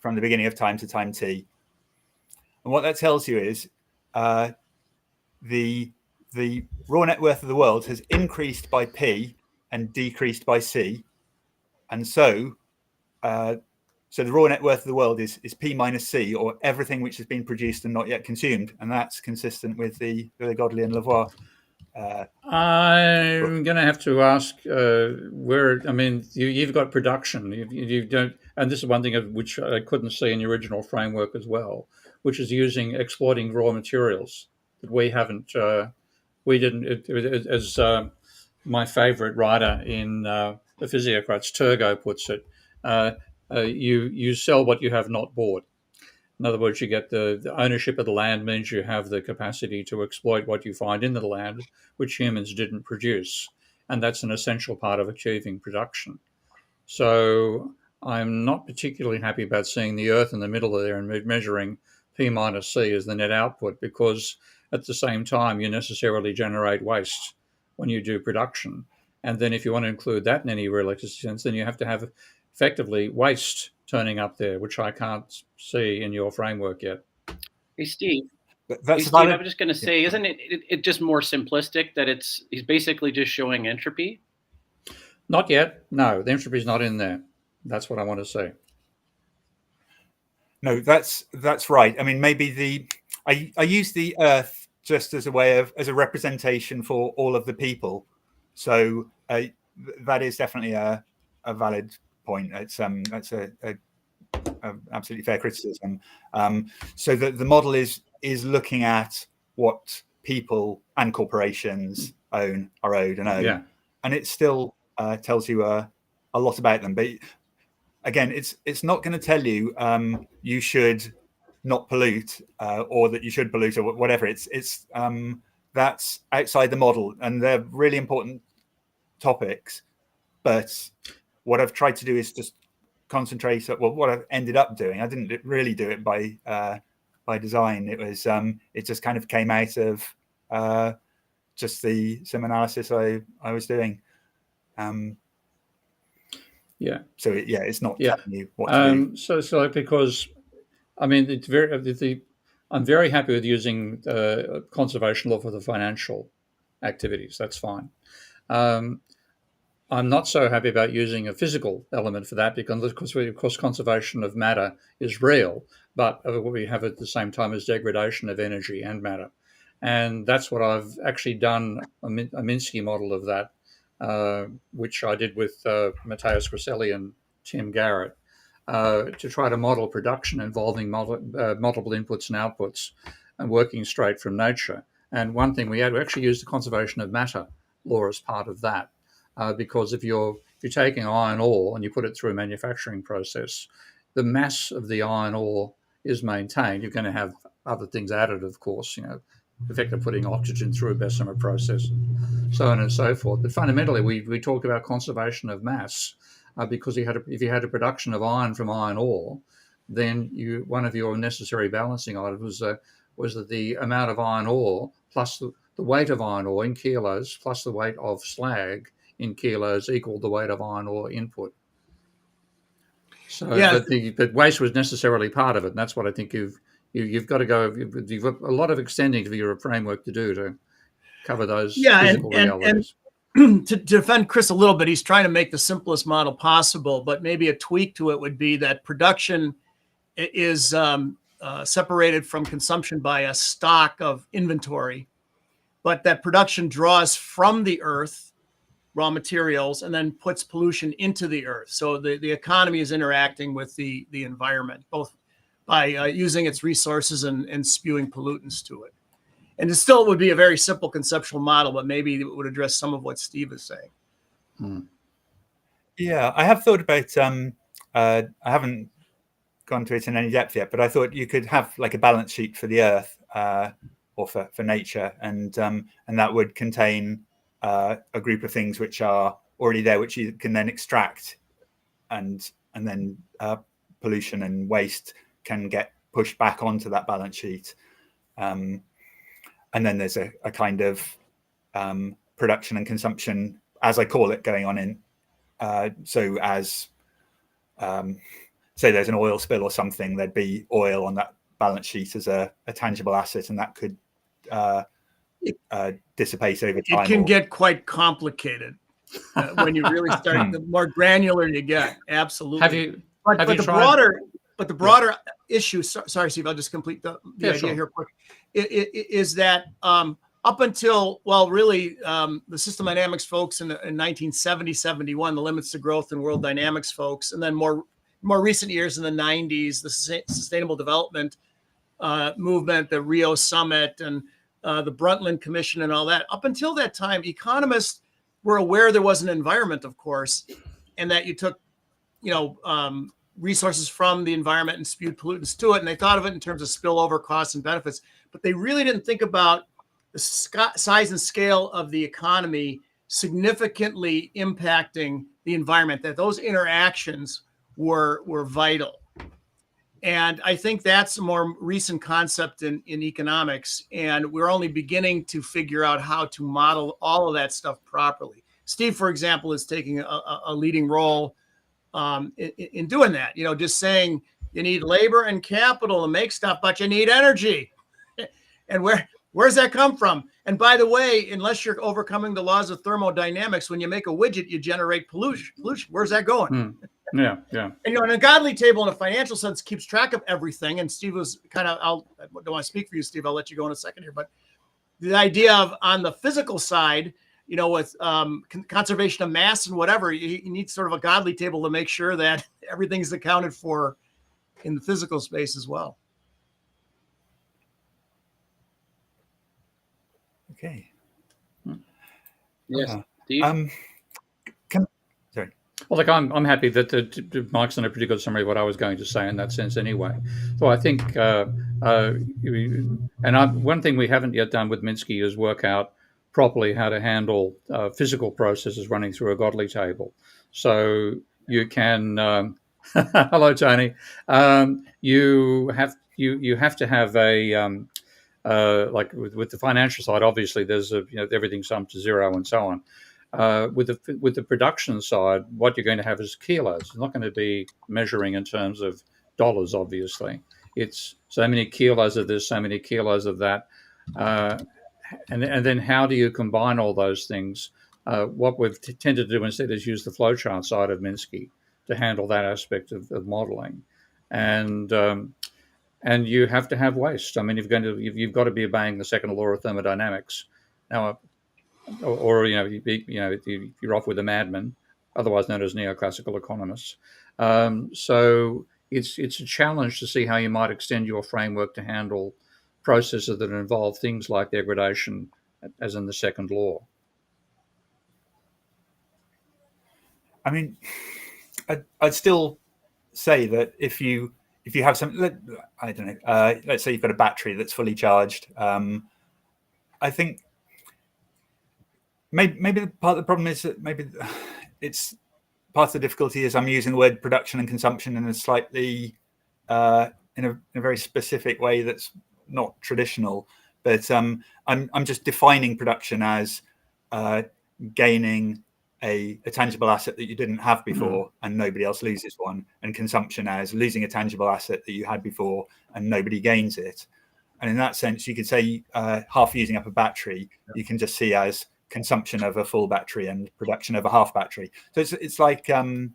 from the beginning of time to time t. And what that tells you is the raw net worth of the world has increased by P and decreased by C, and so the raw net worth of the world is P minus C, or everything which has been produced and not yet consumed, and that's consistent with the Godley and Lavoie. I'm going to have to ask where. I mean, you've got production. You don't, and this is one thing of which I couldn't see in the original framework as well, which is exploiting raw materials that we haven't. We didn't. As my favourite writer in the Physiocrats, Turgot, puts it. You sell what you have not bought. In other words, you get the ownership of the land means you have the capacity to exploit what you find in the land, which humans didn't produce. And that's an essential part of achieving production. So I'm not particularly happy about seeing the Earth in the middle there and measuring P minus C as the net output, because at the same time, you necessarily generate waste when you do production. And then if you want to include that in any realistic sense, then you have to have effectively waste turning up there, which I can't see in your framework yet. Hey, Steve. That's I'm just going to say, isn't it just more simplistic that he's basically just showing entropy? Not yet. No, the entropy is not in there. That's what I want to say. No, that's right. I mean, maybe I use the Earth just as a way of, as a representation for all of the people. So that is definitely a valid point. It's that's a absolutely fair criticism. So the model is looking at what people and corporations are owed and own, Yeah. and it still tells you a lot about them. But again, it's not going to tell you you should not pollute or that you should pollute or whatever. It's that's outside the model, and they're really important topics. But what I've tried to do is just concentrate. Well, what I've ended up doing, I didn't really do it by design. It was it just kind of came out of just some analysis I was doing. Yeah. So it's not telling you what to do. So because I mean, it's I'm very happy with using conservation law for the financial activities. That's fine. I'm not so happy about using a physical element for that, because of course conservation of matter is real, but what we have at the same time is degradation of energy and matter. And that's what I've actually done, a Minsky model of that, which I did with Matteo Scriselli and Tim Garrett, to try to model production involving multiple inputs and outputs and working straight from nature. And one thing we actually used the conservation of matter law as part of that. Because if you're taking iron ore and you put it through a manufacturing process, the mass of the iron ore is maintained. You're going to have other things added, of course, the effect of putting oxygen through a Bessemer process, so on and so forth. But fundamentally, we talk about conservation of mass because if you had a production of iron from iron ore, then one of your necessary balancing items was that the amount of iron ore plus the weight of iron ore in kilos plus the weight of slag in kilos equaled the weight of iron ore input. So, Yeah. but waste was necessarily part of it, and that's what I think you've got to go. You've got a lot of extending to your framework to do to cover those physical realities. To defend Chris a little bit, he's trying to make the simplest model possible, but maybe a tweak to it would be that production is separated from consumption by a stock of inventory, but that production draws from the earth raw materials and then puts pollution into the earth. So the economy is interacting with the environment, both by using its resources and spewing pollutants to it. And it still would be a very simple conceptual model, but maybe it would address some of what Steve is saying. Yeah, I have thought about, I haven't gone to it in any depth yet, but I thought you could have like a balance sheet for the earth or for nature, and that would contain a group of things which are already there, which you can then extract, and then pollution and waste can get pushed back onto that balance sheet. And then there's a kind of production and consumption, as I call it, going on in. So as, say there's an oil spill or something, there'd be oil on that balance sheet as a tangible asset, and that could dissipate over time. It can get quite complicated when you really start, the more granular you get. Absolutely. But the broader issue, sorry, Steve, I'll just complete the idea here quick, is that up until, really, the system dynamics folks in 1970, 71, the limits to growth and world dynamics folks, and then more recent years in the 90s, the sustainable development movement, the Rio Summit, and the Brundtland Commission and all that. Up until that time, economists were aware there was an environment, of course, and that you took, resources from the environment and spewed pollutants to it. And they thought of it in terms of spillover costs and benefits, but they really didn't think about the size and scale of the economy significantly impacting the environment, that those interactions were vital. And I think that's a more recent concept in economics. And we're only beginning to figure out how to model all of that stuff properly. Steve, for example, is taking a leading role in doing that, just saying you need labor and capital to make stuff, but you need energy. And where's that come from? And by the way, unless you're overcoming the laws of thermodynamics, when you make a widget, you generate pollution. Where's that going? Yeah. And and a godly table in a financial sense keeps track of everything. And Steve was I don't want to speak for you, Steve. I'll let you go in a second here. But the idea of on the physical side, with conservation of mass and whatever, you need sort of a godly table to make sure that everything's accounted for in the physical space as well. Okay. Yes, Steve? Sorry. Well, I'm happy that Mike's done a pretty good summary of what I was going to say in that sense anyway. So I think, one thing we haven't yet done with Minsky is work out properly how to handle physical processes running through a godly table. So you can, hello, Tony. You have to have a, like with the financial side, obviously there's everything summed to zero and so on. With the production side, what you're going to have is kilos. It's not going to be measuring in terms of dollars, obviously. It's so many kilos of this, so many kilos of that. And then how do you combine all those things? What we've tended to do instead is use the flowchart side of Minsky to handle that aspect of modeling. And you have to have waste. I mean, you've got to be obeying the second law of thermodynamics. Now, or you're off with a madman, otherwise known as neoclassical economists. So it's a challenge to see how you might extend your framework to handle processes that involve things like degradation, as in the second law. I mean, I'd still say that if you have some, I don't know, let's say you've got a battery that's fully charged. I think maybe part of the problem is that maybe it's part of the difficulty is I'm using the word production and consumption in a slightly in a very specific way that's not traditional. But I'm just defining production as gaining a tangible asset that you didn't have before and nobody else loses one, and consumption as losing a tangible asset that you had before and nobody gains it. And in that sense, you could say half using up a battery, you can just see as consumption of a full battery and production of a half battery. So it's like in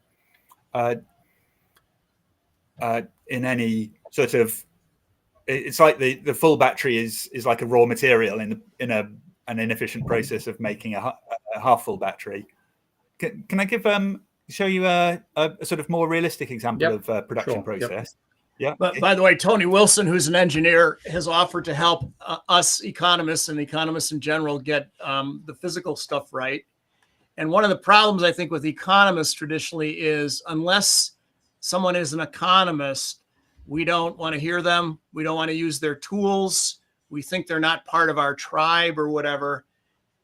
any sort of, it's like the full battery is like a raw material in an inefficient process of making a half full battery. Can I show you a sort of more realistic example of production process? Yeah. But by the way, Tony Wilson, who's an engineer, has offered to help us economists and economists in general get the physical stuff right. And one of the problems I think with economists traditionally is unless someone is an economist, we don't want to hear them. We don't want to use their tools. We think they're not part of our tribe or whatever.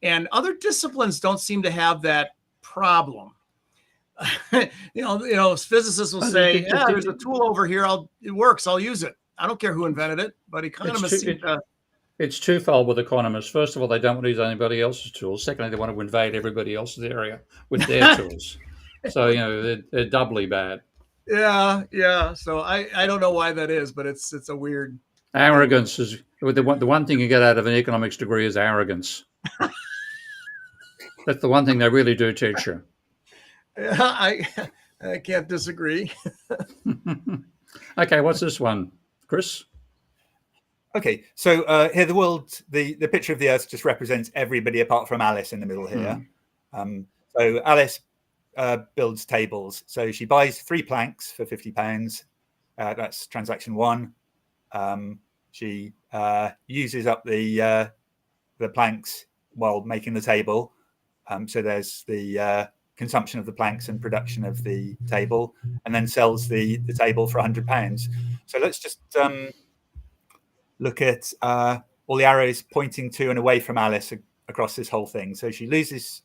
And other disciplines don't seem to have that problem. Physicists will say, "Yeah, there's a tool over here. It works. I'll use it. I don't care who invented it." But economists it's twofold with economists. First of all, they don't want to use anybody else's tools. Secondly, they want to invade everybody else's area with their tools. So they're doubly bad. Yeah. So I don't know why that is, but it's a weird. Arrogance is the one thing you get out of an economics degree is arrogance. That's the one thing they really do teach you. I can't disagree. Okay, what's this one, Chris? Okay, so here the picture of the Earth just represents everybody apart from Alice in the middle here. So Alice builds tables. So she buys 3 planks for £50. That's transaction 1. She uses up the planks while making the table. So there's the consumption of the planks and production of the table, and then sells the table for £100. So let's just look at all the arrows pointing to and away from Alice across this whole thing. So she loses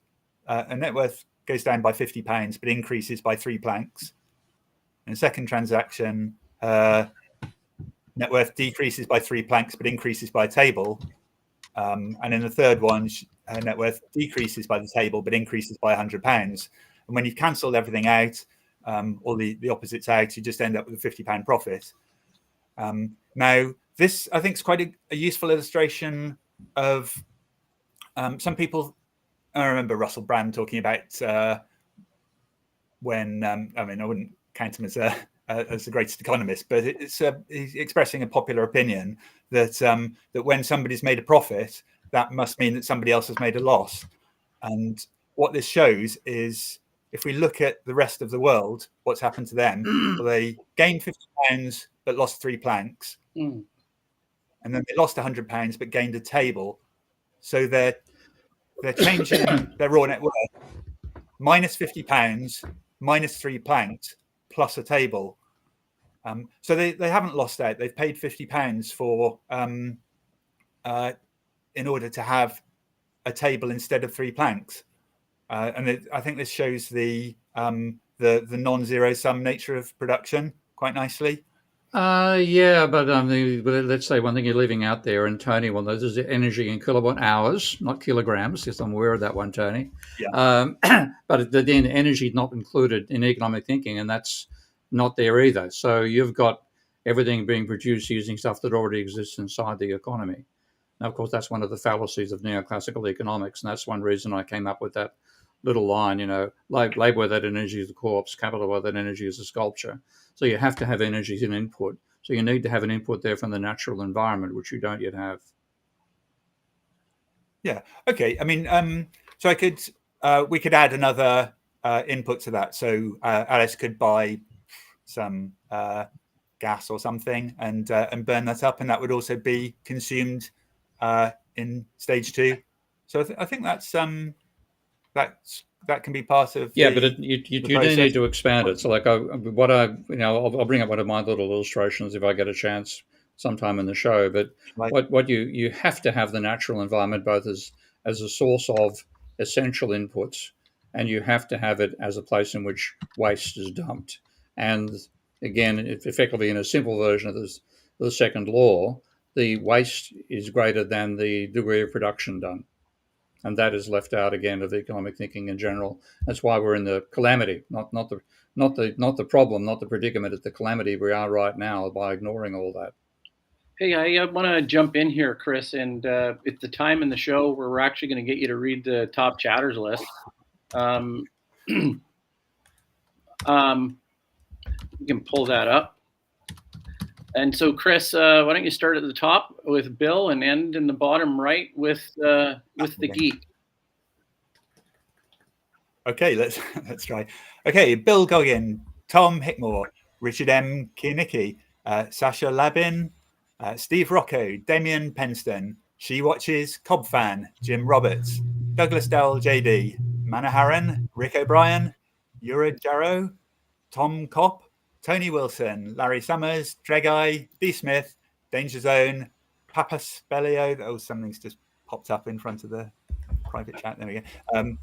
her net worth goes down by £50, but increases by 3 planks. In the second transaction, net worth decreases by 3 planks, but increases by a table. And in the third one, her net worth decreases by the table, but increases by £100. And when you've cancelled everything out, all the opposites out, you just end up with a £50 profit. Now, this, I think, is quite a useful illustration of some people. I remember Russell Brand talking about when, I wouldn't count him as the greatest economist, but he's expressing a popular opinion that that when somebody's made a profit, that must mean that somebody else has made a loss. And what this shows is, if we look at the rest of the world, what's happened to them? Well, they gained £50 but lost 3 planks, and then they lost £100 but gained a table. So they're changing their raw net worth minus £50, minus 3 planks, plus a table. So they haven't lost out. They've paid £50 for in order to have a table instead of 3 planks. And I think this shows the non-zero sum nature of production quite nicely. Yeah, but let's say one thing you're leaving out there, and Tony, well, this is energy in kilowatt hours, not kilograms, because I'm aware of that one, Tony. Yeah. But then energy is not included in economic thinking, and that's not there either. So you've got everything being produced using stuff that already exists inside the economy. Now, of course, that's one of the fallacies of neoclassical economics, and that's one reason I came up with that little line, labor without energy is a corpse, capital without energy is a sculpture. So you have to have energy as an input. So you need to have an input there from the natural environment, which you don't yet have. Yeah. Okay. So we could add another input to that. So Alice could buy some gas or something and burn that up, and that would also be consumed in stage 2. So I think that can be part of. Yeah, but you do need to expand it. So, like, I'll bring up one of my little illustrations if I get a chance sometime in the show. But what you have to have the natural environment both as a source of essential inputs, and you have to have it as a place in which waste is dumped. And again, effectively, in a simple version of the second law, the waste is greater than the degree of production done. and that is left out again of the economic thinking in general. That's why we're in the calamity, not the problem, not the predicament. It's the calamity we are right now by ignoring all that. Hey, I want to jump in here, Chris, and it's the time in the show where we're actually going to get you to read the top chatters list. You can pull that up. And so, Chris, why don't you start at the top with Bill and end in the bottom right with the geek? Okay, let's try. Okay, Bill Goggin, Tom Hickmore, Richard M. Kiernicki, Sasha Labin, Steve Rocco, Damien Penston, She Watches, Cobb Fan, Jim Roberts, Douglas Dowell JD, Manaharan, Rick O'Brien, Yura Jarrow, Tom Kopp, Tony Wilson, Larry Summers, Tregai, D. Smith, Danger Zone, Papa Spelio. Oh, something's just popped up in front of the private chat. There we go.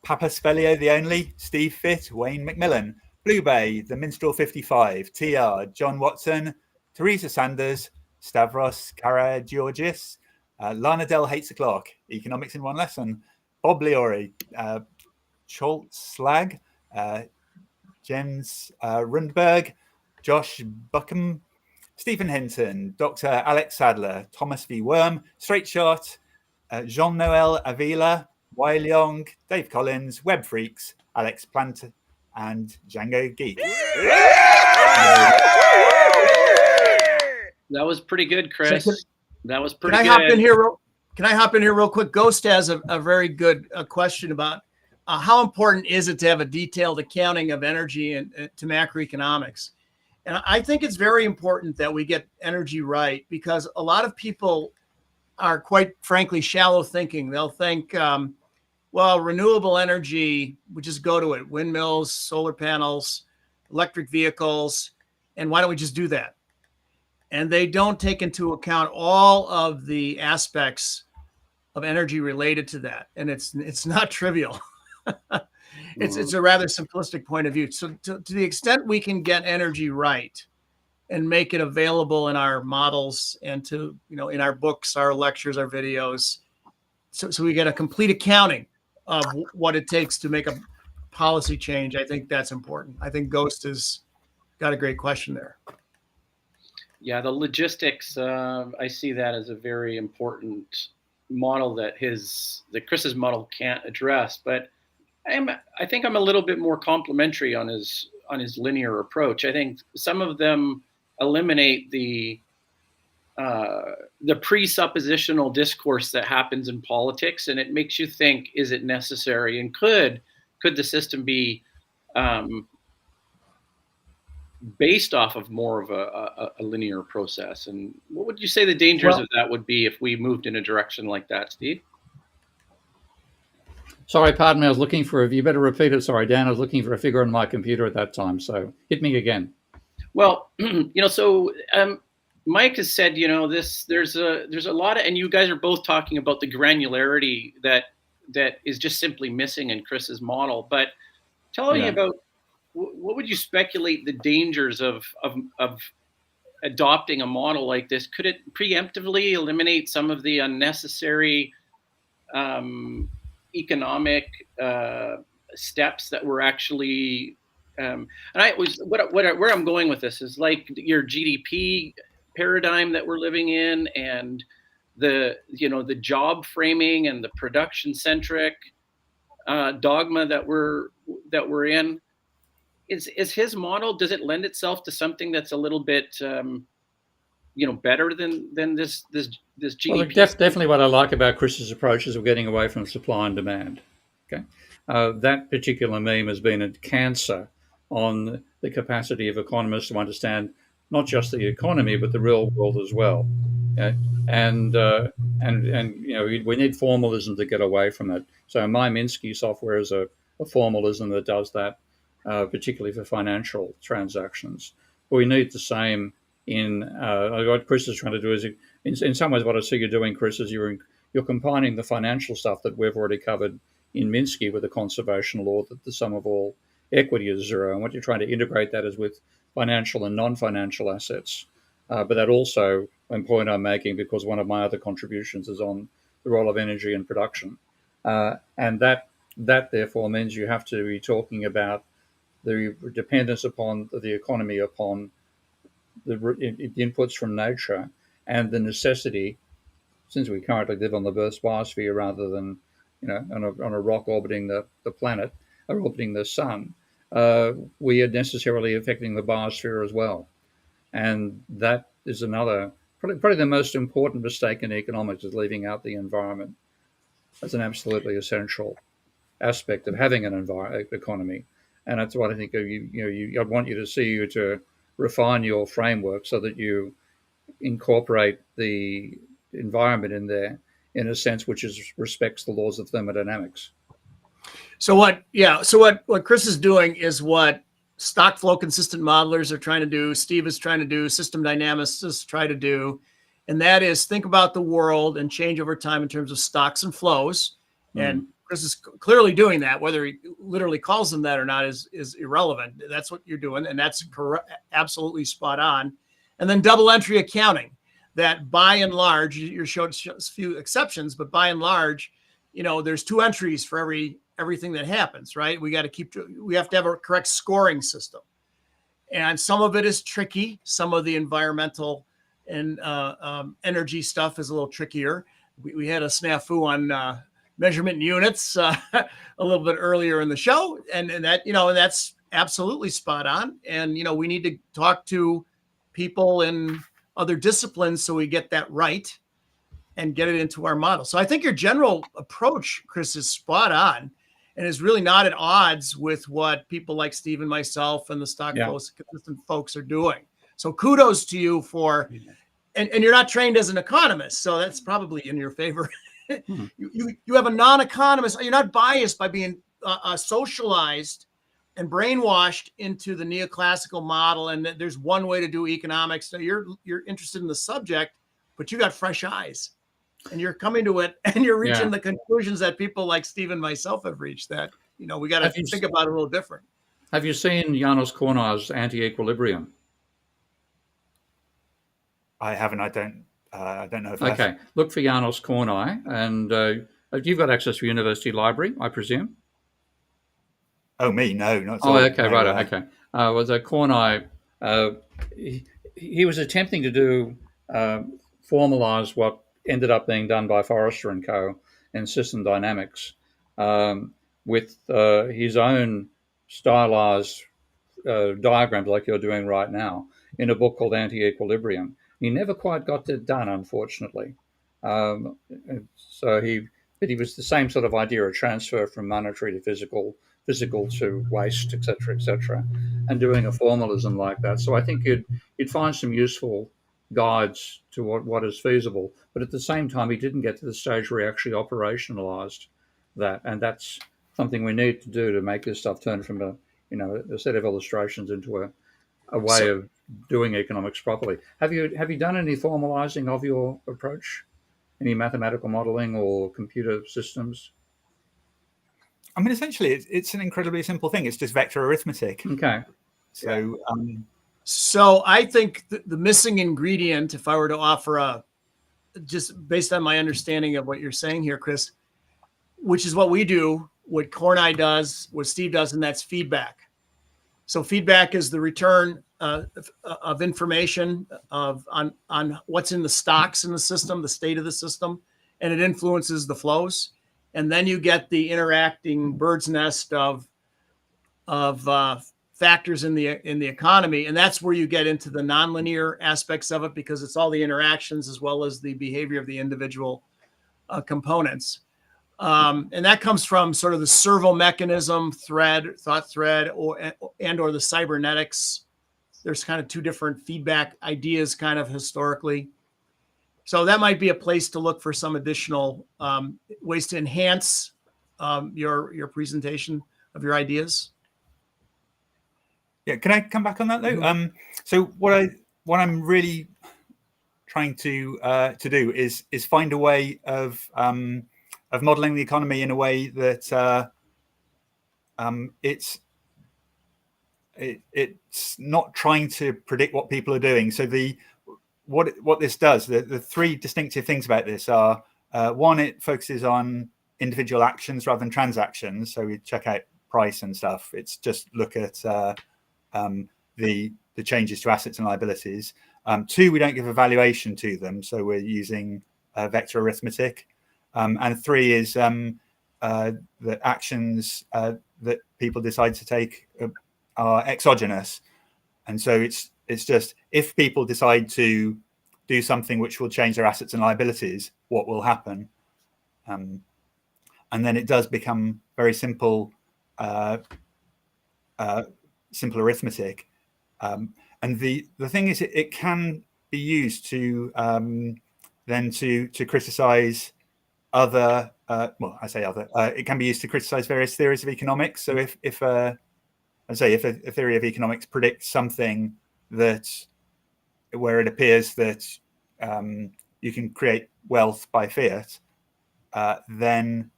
Papa Spelio, the only, Steve Fitt, Wayne McMillan, Blue Bay, The Minstrel 55, TR, John Watson, Teresa Sanders, Stavros Karageorgis, Lana Dell Hates the Clock, Economics in One Lesson, Bob Leori, Cholt Slag, Jens Rundberg, Josh Buckham, Stephen Hinton, Dr. Alex Sadler, Thomas V. Worm, Straight Shot, Jean-Noel Avila, Wai Leong, Dave Collins, Web Freaks, Alex Plant, and Django Geek. That was pretty good, Chris. That was pretty good. Can I hop in here real quick? Ghost has a very good question about how important is it to have a detailed accounting of energy and to macroeconomics? And I think it's very important that we get energy right, because a lot of people are, quite frankly, shallow thinking. They'll think, well, renewable energy, we just go to it, windmills, solar panels, electric vehicles, and why don't we just do that? And they don't take into account all of the aspects of energy related to that. And it's not trivial. It's a rather simplistic point of view. So to the extent we can get energy right and make it available in our models and to, in our books, our lectures, our videos, so we get a complete accounting of what it takes to make a policy change, I think that's important. I think Ghost has got a great question there. Yeah, the logistics, I see that as a very important model that Chris's model can't address. But I think I'm a little bit more complimentary on his linear approach. I think some of them eliminate the presuppositional discourse that happens in politics, and it makes you think: is it necessary? And could the system be based off of more of a linear process? And what would you say the dangers of that would be if we moved in a direction like that, Steve? Sorry, pardon me. I was looking for. You better repeat it. Sorry, Dan. I was looking for a figure on my computer at that time. So hit me again. Well, so Mike has said, there's a lot of, and you guys are both talking about the granularity that is just simply missing in Chris's model. But tell me about, what would you speculate the dangers of adopting a model like this? Could it preemptively eliminate some of the unnecessary economic steps that were actually where I'm going with this is like your GDP paradigm that we're living in, and the job framing and the production centric dogma that we're in. Is his model, does it lend itself to something that's a little bit better than this GDP? Well, definitely what I like about Chris's approach is we're getting away from supply and demand. Okay, that particular meme has been a cancer on the capacity of economists to understand not just the economy but the real world as well. Okay? And we need formalism to get away from it. So My Minsky software is a formalism that does that, particularly for financial transactions. But we need the same in what Chris is trying to do is, in some ways, what I see you doing, Chris, is you're combining the financial stuff that we've already covered in Minsky with the conservation law that the sum of all equity is zero. And what you're trying to integrate that is with financial and non-financial assets. But that also, one point I'm making, because one of my other contributions is on the role of energy and production. And that therefore means you have to be talking about the dependence upon the economy upon the inputs from nature, and the necessity, since we currently live on the Earth's biosphere rather than, on a rock orbiting the planet or orbiting the sun, we are necessarily affecting the biosphere as well. And that is another, probably the most important mistake in economics, is leaving out the environment as an absolutely essential aspect of having an economy. And that's what I think I want you to refine your framework so that you incorporate the environment in there in a sense which respects the laws of thermodynamics. So what Chris is doing is what stock flow consistent modelers are trying to do, Steve is trying to do, system dynamicists try to do, and that is think about the world and change over time in terms of stocks and flows. And Chris is clearly doing that. Whether he literally calls them that or not is irrelevant. That's what you're doing, and that's absolutely spot on. And then double entry accounting, that by and large, you're showing a few exceptions, but by and large, there's 2 entries for everything that happens, right? We have to have a correct scoring system. And some of it is tricky. Some of the environmental and energy stuff is a little trickier. We had a snafu on measurement units a little bit earlier in the show. And that, and that's absolutely spot on. And, we need to talk to people in other disciplines so we get that right and get it into our model. So I think your general approach, Chris, is spot on and is really not at odds with what people like Steve and myself and the stock flow consistent folks are doing. So kudos to you for, and you're not trained as an economist, so that's probably in your favor. You have a non-economist, you're not biased by being socialized and brainwashed into the neoclassical model, and that there's one way to do economics. So you're interested in the subject, but you got fresh eyes, and you're coming to it, and you're reaching the conclusions that people like Steve and myself have reached. That we got to think about it a little different. Have you seen Janos Kornai's Anti-Equilibrium? I haven't. I don't know if. Okay, look for Janos Kornai, and you've got access to a university library, I presume. Oh, me? No, not. Oh, okay, no, right. Okay. Was a Kornai? He was attempting to do formalize what ended up being done by Forrester and Co. in System Dynamics with his own stylized diagrams, like you're doing right now, in a book called Anti-Equilibrium. He never quite got that done, unfortunately. So he was the same sort of idea, a transfer from monetary to physical to waste, etc., and doing a formalism like that. So I think you'd find some useful guides to what is feasible. But at the same time, he didn't get to the stage where he actually operationalized that, and that's something we need to do to make this stuff turn from a set of illustrations into a way of doing economics properly. Have you done any formalizing of your approach? Any mathematical modeling or computer systems? I mean, essentially, it's an incredibly simple thing. It's just vector arithmetic. Okay. So, so I think the missing ingredient, if I were to offer just based on my understanding of what you're saying here, Chris, which is what we do, what Kornai does, what Steve does, and that's feedback. So feedback is the return of information on what's in the stocks in the system, the state of the system, and it influences the flows. And then you get the interacting bird's nest of factors in the economy, and that's where you get into the nonlinear aspects of it, because it's all the interactions as well as the behavior of the individual components. And that comes from sort of the servo mechanism thought thread, or the cybernetics. There's kind of 2 different feedback ideas kind of historically. So that might be a place to look for some additional ways to enhance your presentation of your ideas. Yeah, can I come back on that though? So what I'm really trying to do is find a way of modeling the economy in a way that it's not trying to predict what people are doing. So what this does, the 3 distinctive things about this are, one, it focuses on individual actions rather than transactions. So we check out price and stuff. It's just look at the changes to assets and liabilities. 2, we don't give a valuation to them, so we're using vector arithmetic. And 3 is the actions that people decide to take are exogenous. And so it's just, if people decide to do something which will change their assets and liabilities, what will happen? And then it does become very simple, simple arithmetic. And the thing is, it can be used to then to criticize other, well, I say other, it can be used to criticize various theories of economics. So if a theory of economics predicts something where it appears that you can create wealth by fiat, then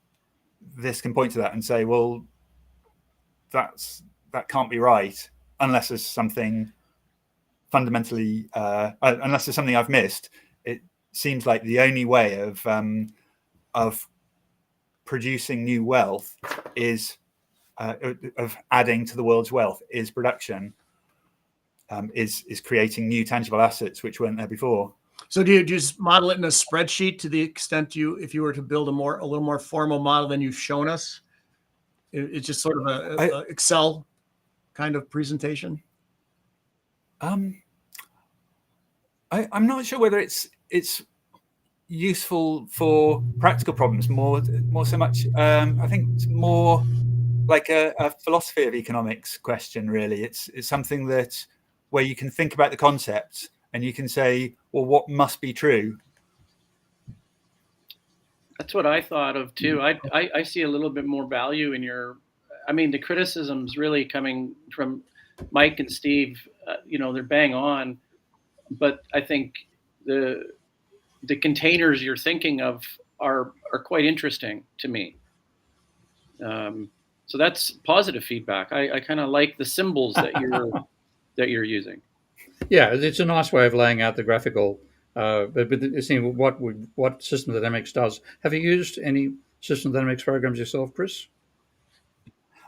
this can point to that and say, well, that can't be right unless there's something fundamentally, unless there's something I've missed. It seems like the only way of producing new wealth is of adding to the world's wealth is production, is creating new tangible assets which weren't there before. So do you just model it in a spreadsheet to the extent if you were to build a little more formal model than you've shown us? It's just sort of a Excel kind of presentation. I'm not sure whether it's useful for practical problems more so much. I think it's more like a philosophy of economics question, really. It's something that where you can think about the concept and you can say, well, what must be true? That's what I thought of too. I see a little bit more value in the criticism's really coming from Mike and Steve. They're bang on, but I think the containers you're thinking of are quite interesting to me. So that's positive feedback. I kind of like the symbols that you're using. Yeah, it's a nice way of laying out the graphical. But seeing what System Dynamics does. Have you used any System Dynamics programs yourself, Chris?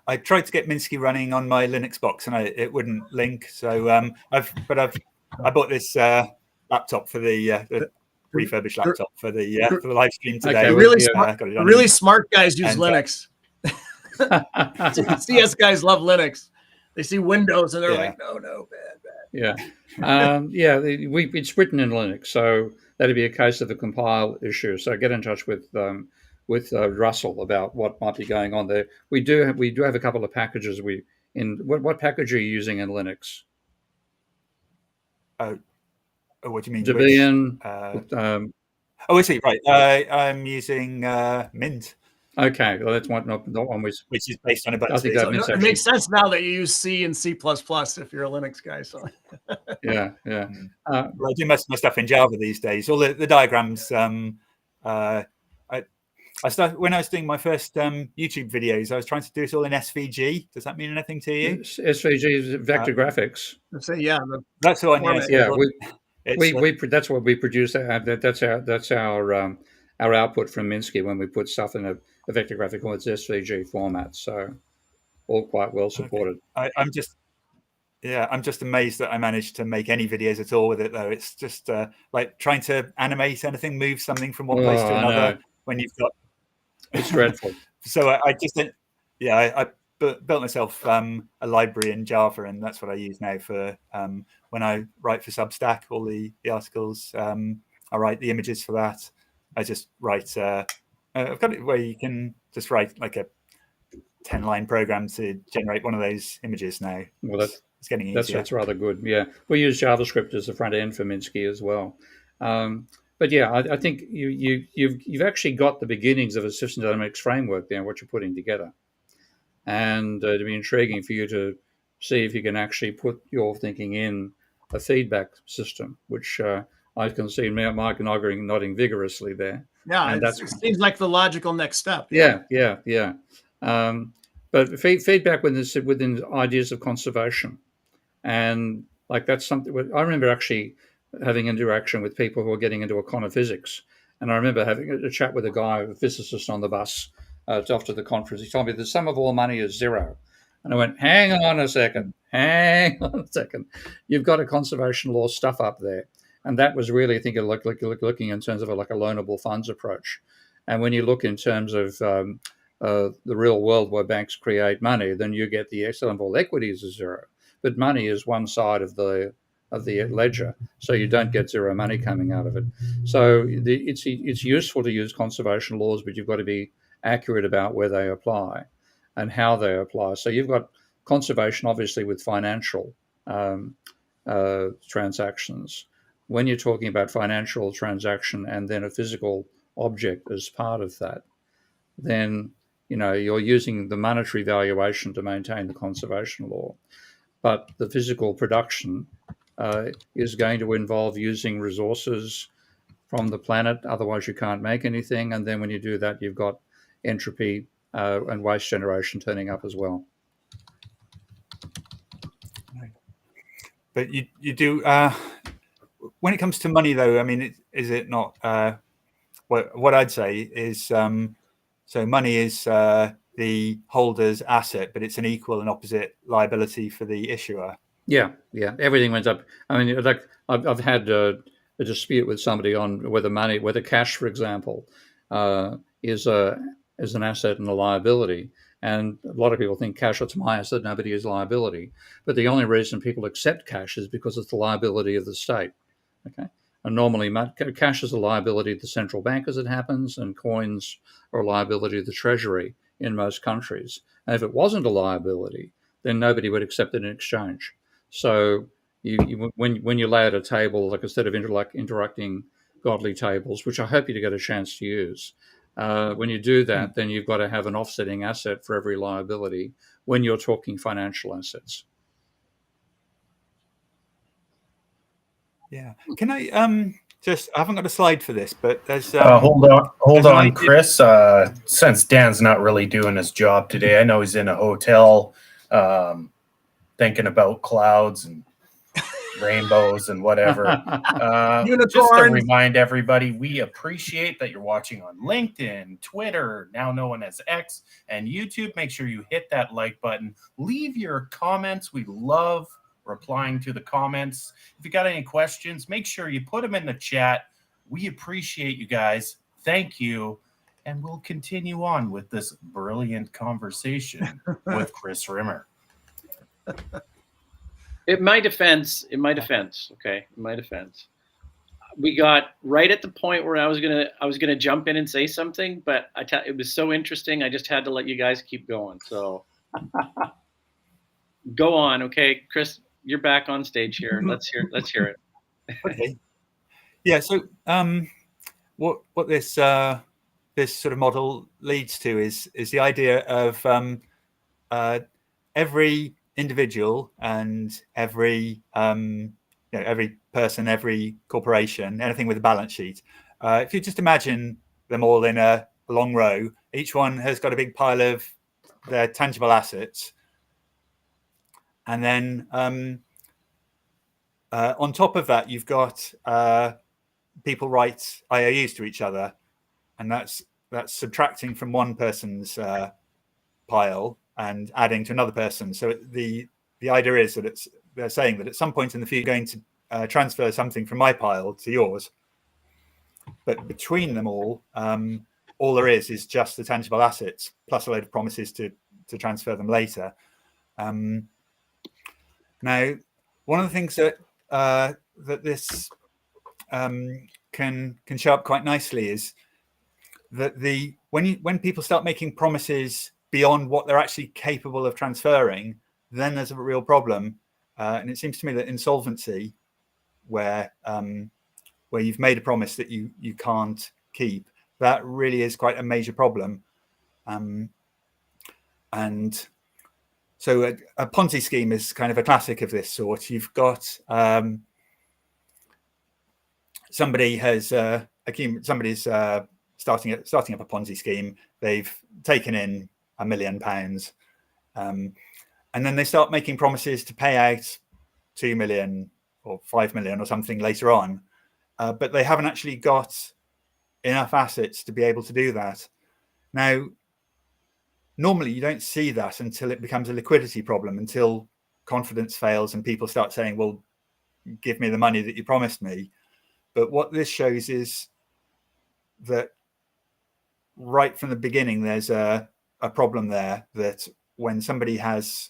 I tried to get Minsky running on my Linux box and it wouldn't link. So I bought this laptop for the refurbished laptop for the live stream today. Okay, really smart guys use Linux. CS guys love Linux. They see Windows and they're like, no, bad. Yeah, it's written in Linux, so that'd be a case of a compile issue. So get in touch with Russell about what might be going on there. We do have a couple of packages. What package are you using in Linux? What do you mean? Debian. I see. Right. I'm using Mint. Okay, well, that's not one which is based on a bunch. It makes sense now that you use C and C++ if you're a Linux guy. So yeah. Well, I do most of my stuff in Java these days. All the diagrams. I started when I was doing my first YouTube videos. I was trying to do it all in SVG. Does that mean anything to you? SVG is vector graphics. Let's say that's the one. Yeah, that's what we produce. That's our output from Minsky when we put stuff in a vector graphic on its SVG format. So all quite well supported. Okay. I'm just amazed that I managed to make any videos at all with it, though. It's just like trying to animate anything, move something from one place to another when you've got. It's dreadful. So I just didn't. Yeah, I built myself a library in Java, and that's what I use now for when I write for Substack. All the articles, I write the images for that. I just write. I've got it where you can just write like a 10-line program to generate one of those images now. Well, it's getting easier. That's rather good. Yeah, we use JavaScript as the front end for Minsky as well. But yeah, I think you've actually got the beginnings of a System Dynamics framework there, what you're putting together, and it'd be intriguing for you to see if you can actually put your thinking in a feedback system, which I can see Mike nodding vigorously there. Yeah, it seems like the logical next step. Yeah. But feedback within ideas of conservation, and like that's something I remember actually having interaction with people who are getting into econophysics. And I remember having a chat with a physicist on the bus after the conference. He told me the sum of all money is zero. And I went, hang on a second. You've got a conservation law stuff up there. And that was really, I think, looking in terms of like a loanable funds approach. And when you look in terms of the real world where banks create money, then you get the sum of all equities is zero. But money is one side of the ledger, so you don't get zero money coming out of it. So it's useful to use conservation laws, but you've got to be accurate about where they apply and how they apply. So you've got conservation, obviously, with financial transactions. When you're talking about financial transaction and then a physical object as part of that, then you're using the monetary valuation to maintain the conservation law. But the physical production is going to involve using resources from the planet. Otherwise, you can't make anything. And then when you do that, you've got entropy and waste generation turning up as well. But you do, when it comes to money, though, I mean, is it not, what I'd say is, so money is the holder's asset, but it's an equal and opposite liability for the issuer. Yeah, everything went up. I mean, like I've had a dispute with somebody on whether cash, for example, is an asset and a liability. And a lot of people think cash, it's my asset, nobody is liability. But the only reason people accept cash is because it's the liability of the state. Okay, and normally cash is a liability of the central bank as it happens, and coins are a liability of the treasury in most countries. And if it wasn't a liability, then nobody would accept it in exchange. So when you lay at a table, like instead of interacting godly tables, which I hope you get a chance to use, when you do that, then you've got to have an offsetting asset for every liability when you're talking financial assets. Yeah. Can I I haven't got a slide for this, but there's hold on, Chris. Since Dan's not really doing his job today, I know he's in a hotel thinking about clouds and rainbows and whatever. Just to remind everybody, we appreciate that you're watching on LinkedIn, Twitter, now known as X, and YouTube. Make sure you hit that like button. Leave your comments. We love replying to the comments. If you got any questions, make sure you put them in the chat. We appreciate you guys. Thank you. And we'll continue on with this brilliant conversation with Chris Rimmer. In my defense, we got right at the point where I was gonna jump in and say something, but it was so interesting, I just had to let you guys keep going. So go on, okay, Chris, you're back on stage here. Let's hear it. Okay. Yeah. So what this sort of model leads to is the idea of every individual and every person, every corporation, anything with a balance sheet. If you just imagine them all in a long row, each one has got a big pile of their tangible assets. And then on top of that, you've got people write IOUs to each other, and that's subtracting from one person's pile and adding to another person. So the idea is that they're saying that at some point in the future, you're going to transfer something from my pile to yours, but between them all there is just the tangible assets plus a load of promises to transfer them later. Now, one of the things that this can show up quite nicely is that when people start making promises beyond what they're actually capable of transferring, then there's a real problem. And it seems to me that insolvency, where you've made a promise that you can't keep, that really is quite a major problem. And so a Ponzi scheme is kind of a classic of this sort. You've got somebody's starting up a Ponzi scheme. They've taken in £1 million, and then they start making promises to pay out 2 million or 5 million or something later on, but they haven't actually got enough assets to be able to do that. Now, normally you don't see that until it becomes a liquidity problem, until confidence fails and people start saying, well, give me the money that you promised me. But what this shows is that right from the beginning, there's a problem there, that when somebody has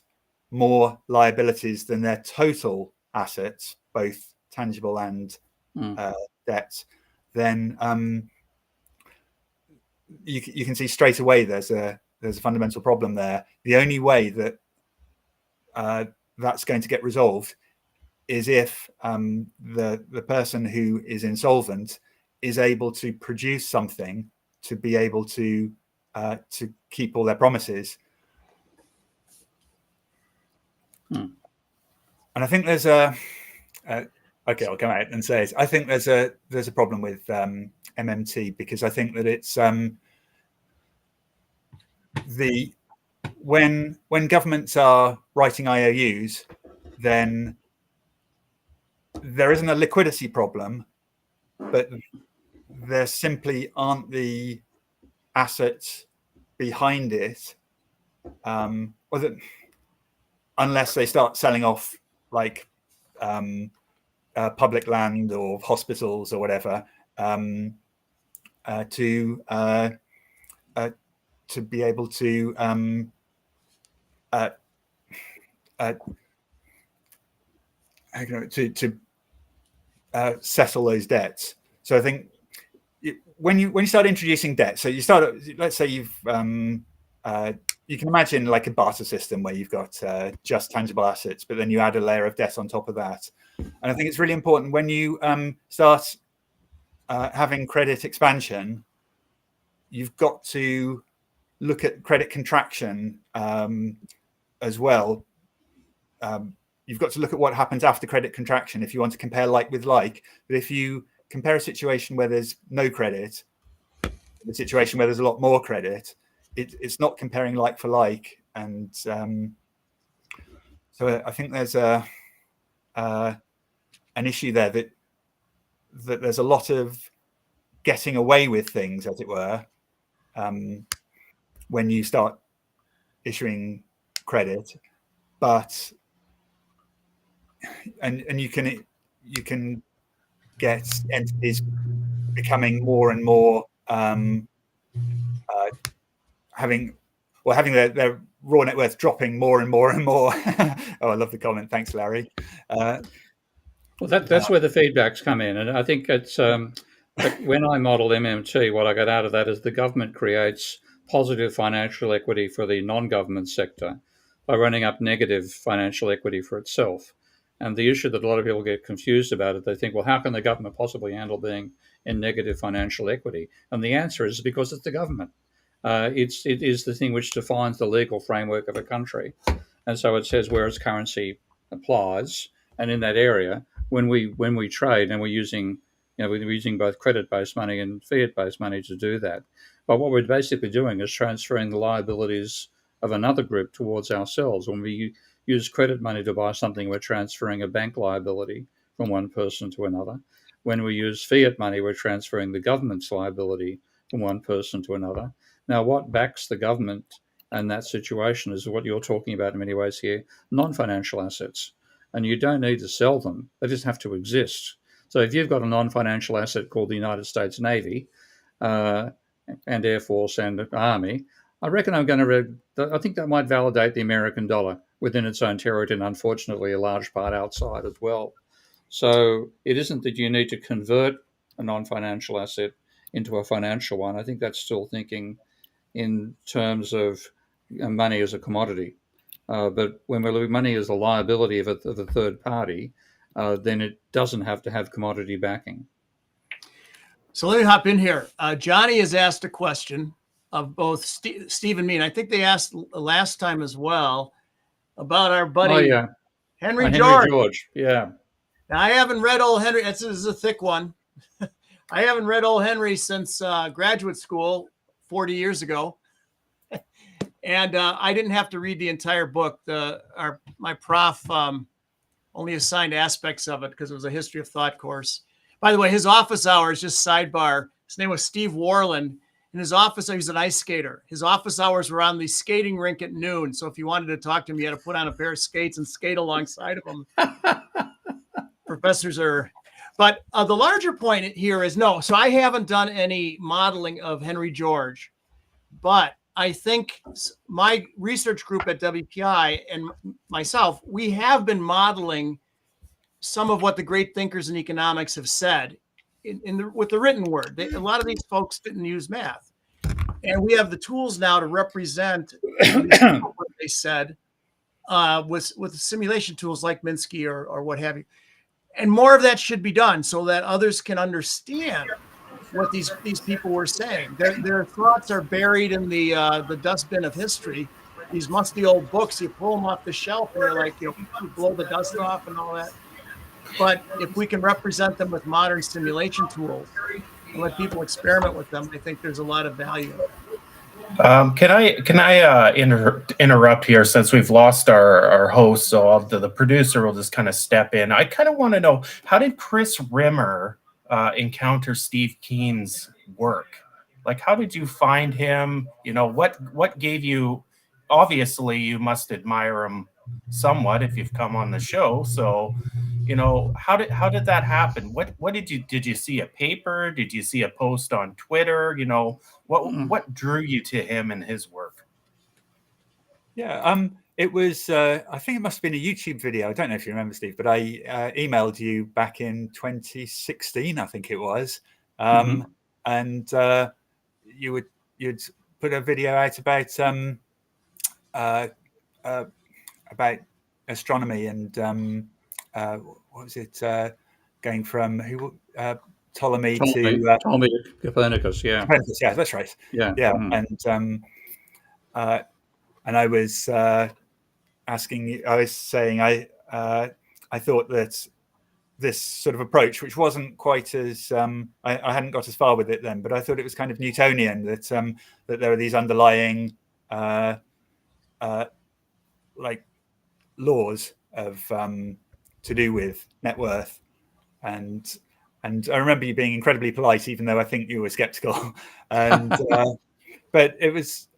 more liabilities than their total assets, both tangible and debt, then you can see straight away there's a fundamental problem there. The only way that that's going to get resolved is if the person who is insolvent is able to produce something to be able to keep all their promises. And I think there's okay, I'll come out and say it. I think there's a problem with MMT, because I think that it's when governments are writing IOUs, then there isn't a liquidity problem, but there simply aren't the assets behind it, unless they start selling off like public land or hospitals or whatever, to be able to settle those debts. So I think when you start introducing debt, so you start, let's say you can imagine like a barter system where you've got just tangible assets, but then you add a layer of debt on top of that. And I think it's really important when you start having credit expansion, you've got to look at credit contraction as well. You've got to look at what happens after credit contraction if you want to compare like with like. But if you compare a situation where there's no credit, the situation where there's a lot more credit, it's not comparing like for like. And so I think there's an issue there that there's a lot of getting away with things, as it were, when you start issuing credit, but and you can get entities becoming more and more having their raw net worth dropping more and more and more. Oh, I love the comment. Thanks, Larry. Well, that's where the feedbacks come in, and I think it's when I model MMT, what I got out of that is the government creates positive financial equity for the non-government sector by running up negative financial equity for itself. And the issue that a lot of people get confused about it, they think, well, how can the government possibly handle being in negative financial equity? And the answer is because it's the government. It is the thing which defines the legal framework of a country. And so it says where its currency applies. And in that area, when we trade, and we're using both credit-based money and fiat-based money to do that. But what we're basically doing is transferring the liabilities of another group towards ourselves. When we use credit money to buy something, we're transferring a bank liability from one person to another. When we use fiat money, we're transferring the government's liability from one person to another. Now, what backs the government in that situation is what you're talking about in many ways here, non-financial assets. And you don't need to sell them. They just have to exist. So if you've got a non-financial asset called the United States Navy and Air Force and Army, I reckon I think that might validate the American dollar within its own territory, and unfortunately a large part outside as well. So it isn't that you need to convert a non-financial asset into a financial one. I think that's still thinking in terms of money as a commodity. But when we're looking at money as a liability of a third party, then it doesn't have to have commodity backing. So let me hop in here. Johnny has asked a question of both Steve and me, and I think they asked last time as well about our buddy Henry George. Yeah. Now, I haven't read Old Henry. This is a thick one. I haven't read Old Henry since graduate school 40 years ago. And I didn't have to read the entire book. My prof only assigned aspects of it because it was a history of thought course. By the way, his office hours, just sidebar, his name was Steve Warland, In his office, he was an ice skater. His office hours were on the skating rink at noon. So if you wanted to talk to him, you had to put on a pair of skates and skate alongside of him. Professors are, but the larger point here is no. So I haven't done any modeling of Henry George, but I think my research group at WPI and myself, we have been modeling some of what the great thinkers in economics have said with the written word. A lot of these folks didn't use math. And we have the tools now to represent what they said with simulation tools like Minsky or what have you. And more of that should be done so that others can understand what these people were saying. Their thoughts are buried in the dustbin of history. These musty old books, you pull them off the shelf and they're like, you blow the dust off and all that. But if we can represent them with modern simulation tools and let people experiment with them, I think there's a lot of value. Can I interrupt here since we've lost our host? So the producer will just kind of step in. I kind of want to know, how did Chris Rimmer encounter Steve Keen's work? Like, how did you find him? You know, what gave you? Obviously, you must admire him somewhat if you've come on the show. So, you know, how did that happen? What did you see a paper? Did you see a post on Twitter? You know, what drew you to him and his work? Yeah, it was. I think it must have been a YouTube video. I don't know if you remember, Steve, but I emailed you back in 2016. I think it was, and you'd put a video out about astronomy and what was it? Going from Ptolemy to Copernicus. Yeah, Copernicus, yeah, that's right. Yeah. And I was asking you. I was saying I thought that this sort of approach, which wasn't quite as I hadn't got as far with it then, but I thought it was kind of Newtonian, that there are these underlying like laws of to do with net worth, and I remember you being incredibly polite, even though I think you were skeptical. And but it was,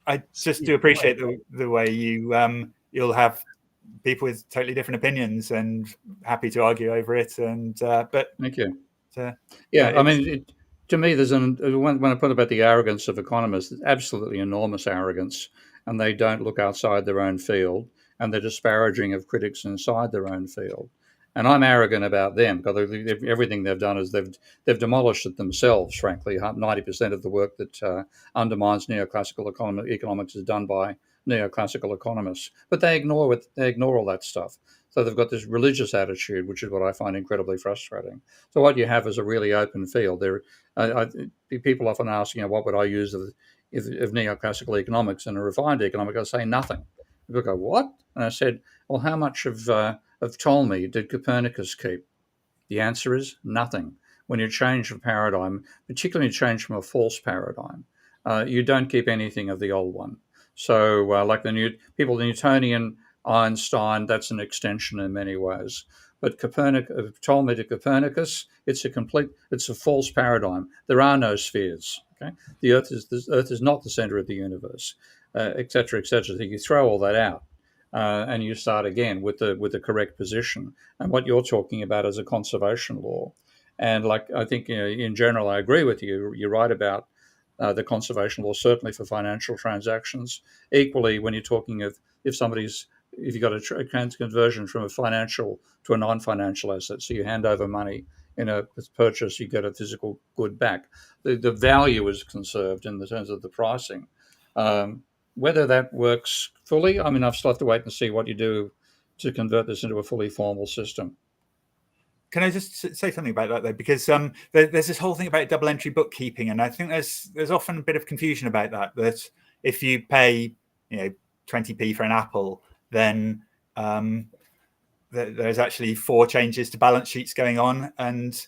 I just do appreciate the way you'll have people with totally different opinions and happy to argue over it. And but thank you. I mean, to me, there's when I put about the arrogance of economists, it's absolutely enormous arrogance, and they don't look outside their own field, and they're disparaging of critics inside their own field. And I'm arrogant about them because everything they've done is they've demolished it themselves. Frankly, 90% of the work that undermines neoclassical economics is done by neoclassical economists. But they ignore all that stuff. So they've got this religious attitude, which is what I find incredibly frustrating. So what you have is a really open field. People often ask, what would I use of neoclassical economics and a refined economic? I say nothing. People go, what? And I said, well, how much of Ptolemy did Copernicus keep? The answer is nothing. When you change a paradigm, particularly you change from a false paradigm, you don't keep anything of the old one. So like the Newtonian, Einstein, that's an extension in many ways. But Ptolemy to Copernicus, it's a false paradigm. There are no spheres. Okay, the Earth is not the center of the universe, et cetera, et cetera. So you throw all that out. And you start again with the correct position. And what you're talking about is a conservation law. And like I think in general, I agree with you. You're right about the conservation law, certainly for financial transactions. Equally, when you're talking of if you've got a conversion from a financial to a non-financial asset, so you hand over money in a purchase, you get a physical good back. The value is conserved in the terms of the pricing. Whether that works fully, I mean, I've still have to wait and see what you do to convert this into a fully formal system. Can I just say something about that, though? Because there's this whole thing about double entry bookkeeping, and I think there's often a bit of confusion about that if you pay 20p for an apple, then there's actually 4 changes to balance sheets going on, and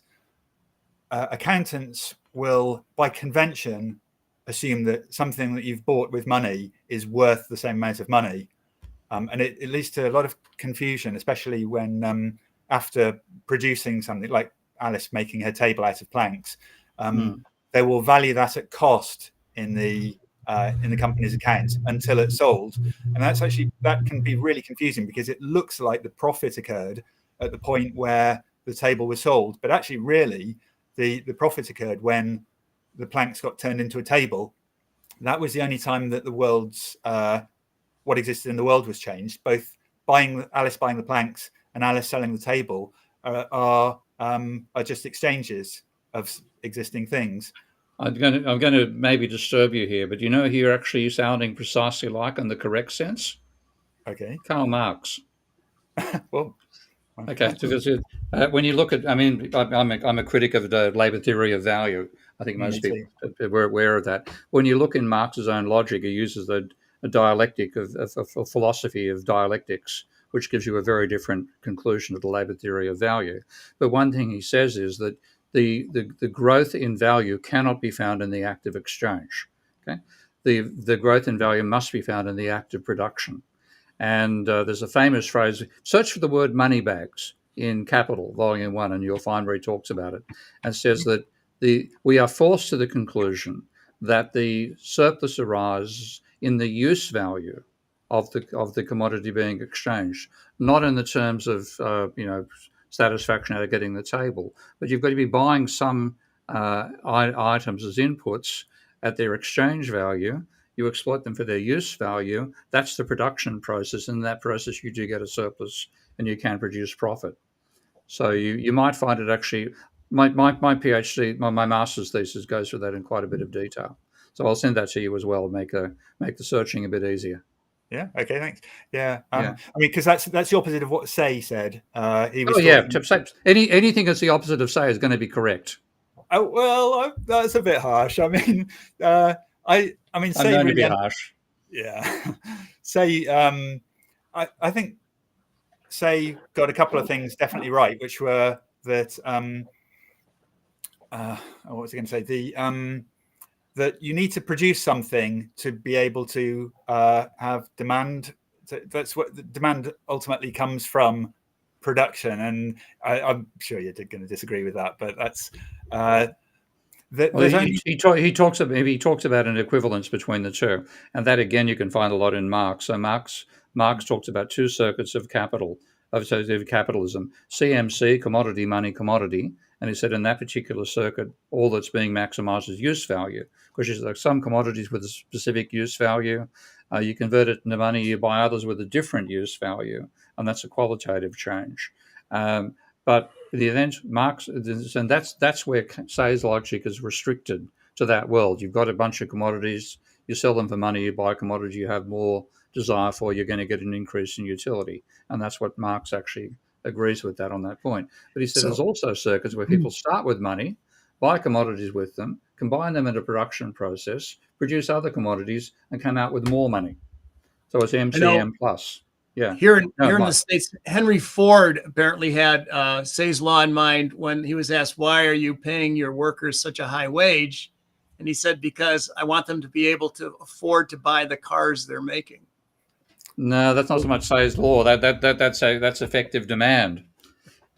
accountants will, by convention, assume that something that you've bought with money is worth the same amount of money, and it leads to a lot of confusion, especially when after producing something like Alice making her table out of planks, they will value that at cost in the company's accounts until it's sold. And that can be really confusing because it looks like the profit occurred at the point where the table was sold, but actually really the profit occurred when the planks got turned into a table. That was the only time that the world's what existed in the world was changed. Both Alice buying the planks and Alice selling the table are just exchanges of existing things. I'm going to maybe disturb you here, but who you're actually sounding precisely like in the correct sense? Okay. Karl Marx. Well, okay, because when you look at, I'm a critic of the labor theory of value. I think most people were aware of that. When you look in Marx's own logic, he uses a dialectic of philosophy of dialectics, which gives you a very different conclusion of the labor theory of value. But one thing he says is that the growth in value cannot be found in the act of exchange. Okay, the growth in value must be found in the act of production. And there's a famous phrase: search for the word money bags in Capital, Volume 1, and you'll find where he talks about it, and says that we are forced to the conclusion that the surplus arises in the use value of the commodity being exchanged, not in the terms of satisfaction out of getting the table, but you've got to be buying some items as inputs at their exchange value. You exploit them for their use value. That's the production process. In that process, you do get a surplus and you can produce profit. So you might find it actually, my PhD, my master's thesis goes through that in quite a bit of detail. So I'll send that to you as well, make the searching a bit easier. Yeah. Okay. Thanks. Yeah. Because that's the opposite of what Say said. He was anything that's the opposite of Say is going to be correct. Oh well, that's a bit harsh. I mean, Say I'm going to be harsh. Yeah. Say, I think Say got a couple of things definitely right, which were that what was I going to say? That you need to produce something to be able to have demand. That's what the demand ultimately comes from, production. And I'm sure you're going to disagree with that, but that's he talks about an equivalence between the two, and that again you can find a lot in Marx. So Marx talks about two circuits of capitalism: CMC, commodity, money, commodity. And he said in that particular circuit, all that's being maximized is use value, which is like some commodities with a specific use value. You convert it into money, you buy others with a different use value, and that's a qualitative change. But the event Marx, and that's where Say's logic is restricted to that world. You've got a bunch of commodities, you sell them for money, you buy a commodity you have more desire for, you're going to get an increase in utility. And that's what Marx actually agrees with that on that point. But he said there's also circuits where people start with money, buy commodities with them, combine them in a production process, produce other commodities, and come out with more money. So it's MCM plus. Yeah. Here in the States, Henry Ford apparently had Say's law in mind when he was asked, why are you paying your workers such a high wage? And he said, because I want them to be able to afford to buy the cars they're making. No, that's not so much Say's law. That's effective demand.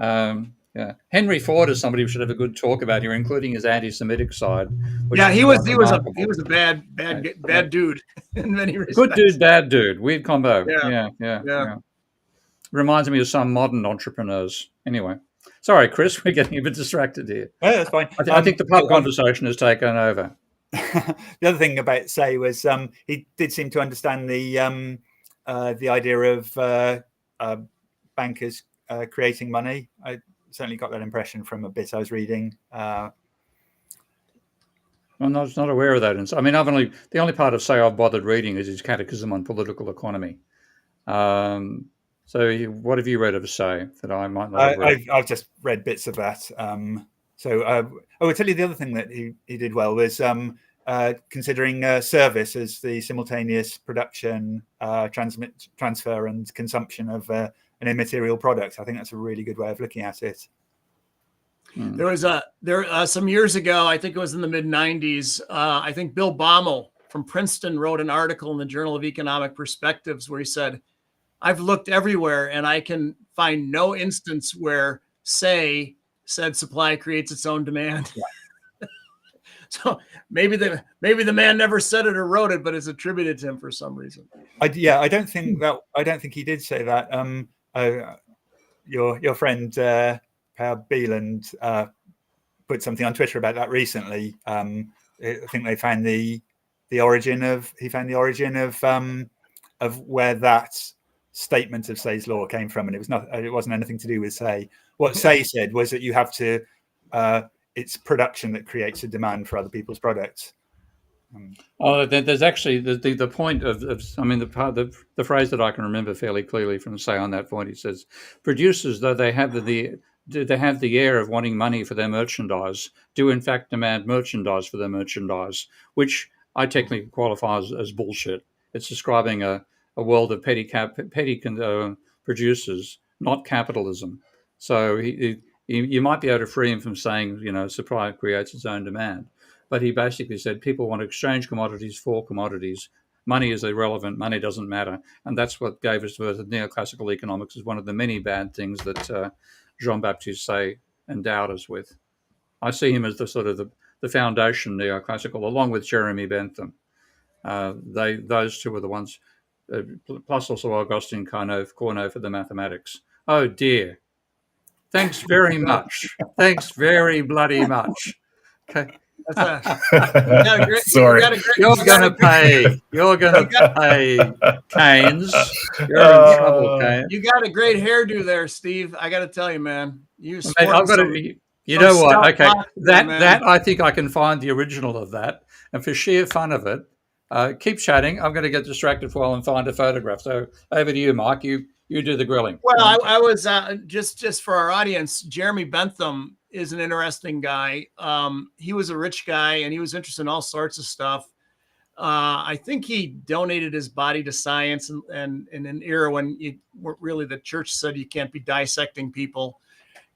Henry Ford is somebody we should have a good talk about here, including his anti-Semitic side. Yeah, he was a bad dude in many respects. Good dude, bad dude, weird combo. Yeah. Reminds me of some modern entrepreneurs. Anyway, sorry, Chris, we're getting a bit distracted here. Yeah, that's fine. I think the pub conversation has taken over. The other thing about Say was he did seem to understand the idea of bankers creating money. I certainly got that impression from a bit I was reading. I'm not aware of that. And so, the only part of Say I've bothered reading is his Catechism on Political Economy. So what have you read of Say that I might not have read? I've just read bits of that. I will tell you the other thing that he did well was considering service as the simultaneous production, transfer and consumption of an immaterial product. I think that's a really good way of looking at it. There was some years ago, I think it was in the mid-90s, I think Bill Baumol from Princeton wrote an article in the Journal of Economic Perspectives where he said, I've looked everywhere and I can find no instance where Say said supply creates its own demand. So maybe the man never said it or wrote it, but it's attributed to him for some reason. I don't think he did say that. Your friend Per Bieland put something on Twitter about that recently. I think they found the origin of where that statement of Say's law came from, and it wasn't anything to do with Say. What Say said was that you have to it's production that creates a demand for other people's products. There's actually the point of I mean the phrase that I can remember fairly clearly from Say on that point. He says producers, though they have the air of wanting money for their merchandise, do in fact demand merchandise for their merchandise, which I technically qualify as bullshit. It's describing a world of petty producers, not capitalism. So you might be able to free him from saying, supply creates its own demand. But he basically said people want to exchange commodities for commodities. Money is irrelevant. Money doesn't matter. And that's what gave us birth. Neoclassical economics is one of the many bad things that Jean-Baptiste Say endowed us with. I see him as the sort of the foundation neoclassical, along with Jeremy Bentham. Those two were the ones, plus also Augustin Cournot for the mathematics. Oh dear. Thanks very much. Thanks very bloody much. Okay. Sorry. You're going to pay, Keynes. You're in trouble, Keynes. You got a great hairdo there, Steve. I got to tell you, man. You know what? Okay, that I think I can find the original of that, and for sheer fun of it, keep chatting. I'm going to get distracted while and find a photograph. So over to you, Mike. You do the grilling. Well, I was just for our audience. Jeremy Bentham is an interesting guy. He was a rich guy, and he was interested in all sorts of stuff. I think he donated his body to science, and in an era when really the church said you can't be dissecting people.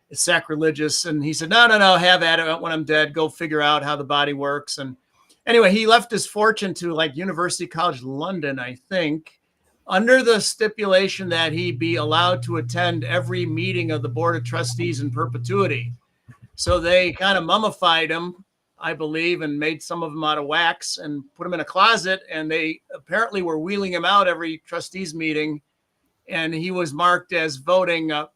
It's sacrilegious. And he said, no, have at it when I'm dead. Go figure out how the body works. And anyway, he left his fortune to University College London, I think, under the stipulation that he be allowed to attend every meeting of the Board of Trustees in perpetuity. So they kind of mummified him, I believe, and made some of them out of wax and put him in a closet. And they apparently were wheeling him out every trustees meeting. And he was marked as voting, or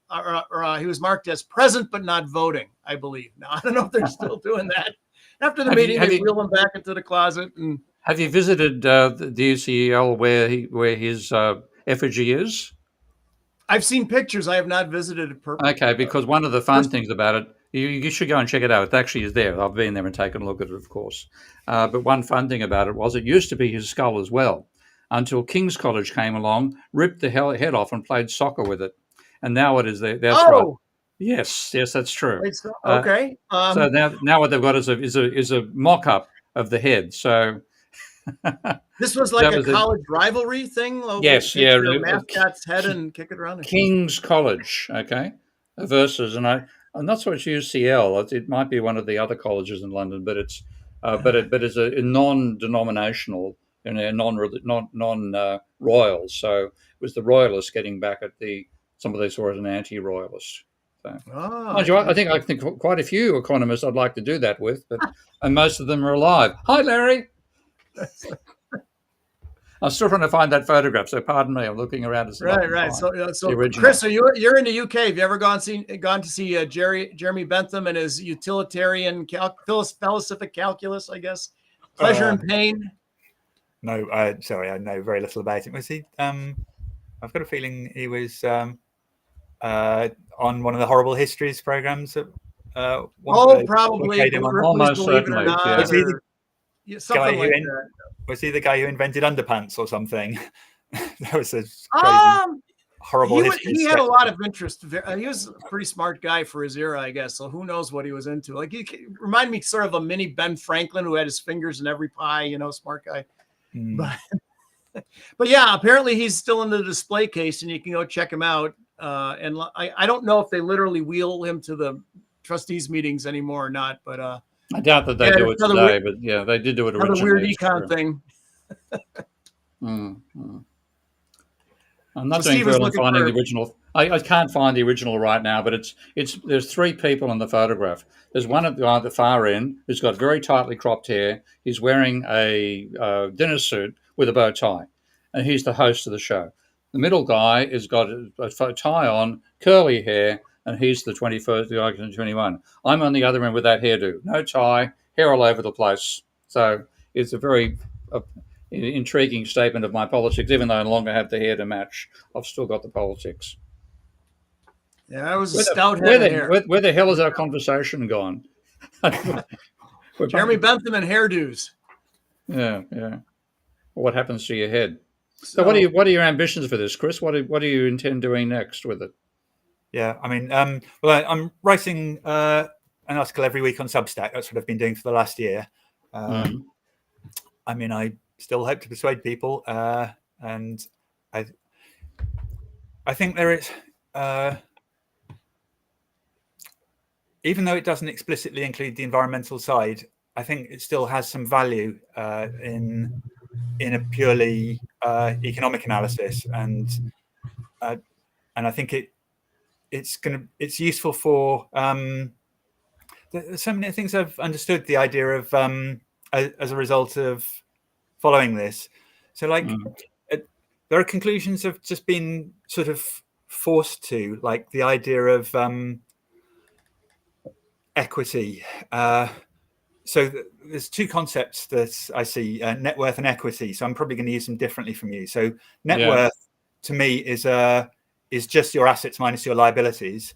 he was marked as present but not voting, I believe. Now, I don't know if they're still doing that. After the meeting, they wheel him back into the closet. And have you visited the UCL where his effigy is? I've seen pictures. I have not visited it. Okay, because one of the fun things about it, you should go and check it out. It actually is there. I've been there and taken a look at it, of course. But one fun thing about it was it used to be his skull as well, until King's College came along, ripped the head off and played soccer with it. And now it is there. That's right. Yes, that's true. Okay. So now what they've got is a mock-up of the head. So this was like a college rivalry thing? Yes, yeah. Mascot's head and kick it around. King's College, okay, versus, and I'm not sure it's UCL. It might be one of the other colleges in London, but it's it's a non-denominational and a non-royal. So it was the royalists getting back at some of they saw as an anti-royalist. So, I think quite a few economists I'd like to do that with, and most of them are alive. Hi, Larry. I'm still trying to find that photograph, so pardon me. I'm looking around. Right. So Chris, you're in the UK. Have you ever gone to see Jeremy Bentham and his utilitarian philosophic calculus? I guess pleasure and pain. No, sorry, I know very little about it. Was he? I've got a feeling he was on one of the Horrible Histories programs. Probably. Almost certainly. Something like that. Was he the guy who invented underpants or something? That was a crazy, horrible history. He had a lot of interest. He was a pretty smart guy for his era, I guess. So who knows what he was into? Like, he reminded me sort of a mini Ben Franklin who had his fingers in every pie. Smart guy. But yeah, apparently he's still in the display case, and you can go check him out. And I don't know if they literally wheel him to the trustees meetings anymore or not, but I doubt that they do it today, but yeah, they did do it originally. Another weird econ thing. I'm not So doing Steve was well on looking finding for- the original. I can't find the original right now, but there's three people in the photograph. There's one at the far end who's got very tightly cropped hair. He's wearing a dinner suit with a bow tie, and he's the host of the show. The middle guy has got a tie on, curly hair, and he's the 21st, the icon 21. I'm on the other end with that hairdo, no tie, hair all over the place. So it's a very intriguing statement of my politics. Even though I no longer have the hair to match, I've still got the politics. Yeah, that was a stout head of hair. Where the hell has our conversation gone? Jeremy Bentham and hairdos. Yeah. What happens to your head? So what are your ambitions for this, Chris? What do you intend doing next with it? Yeah, I mean, well, I'm writing an article every week on Substack. That's what I've been doing for the last year. I mean, I still hope to persuade people, and I think there is, even though it doesn't explicitly include the environmental side, I think it still has some value in a purely economic analysis, and I think it's useful for there's so many things I've understood the idea of as a result of following this. So like there are conclusions I've just been sort of forced to, like the idea of equity. So there's two concepts that I see, net worth and equity. So I'm probably going to use them differently from you. So net worth to me is just your assets minus your liabilities.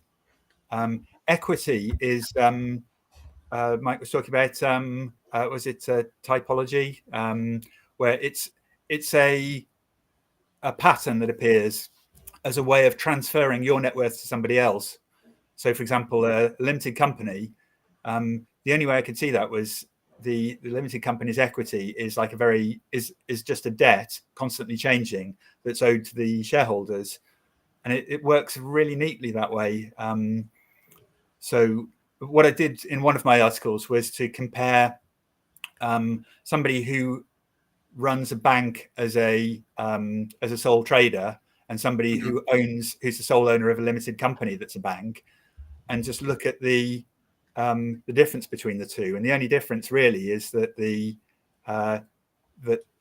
Equity is Mike was talking about. Was it typology, where it's a pattern that appears as a way of transferring your net worth to somebody else. So, for example, a limited company. The only way I could see that was the limited company's equity is like is just a debt constantly changing that's owed to the shareholders, and it works really neatly that way. So what I did in one of my articles was to compare somebody who runs a bank as a sole trader and somebody who's the sole owner of a limited company that's a bank, and just look at the difference between the two. And the only difference really is that that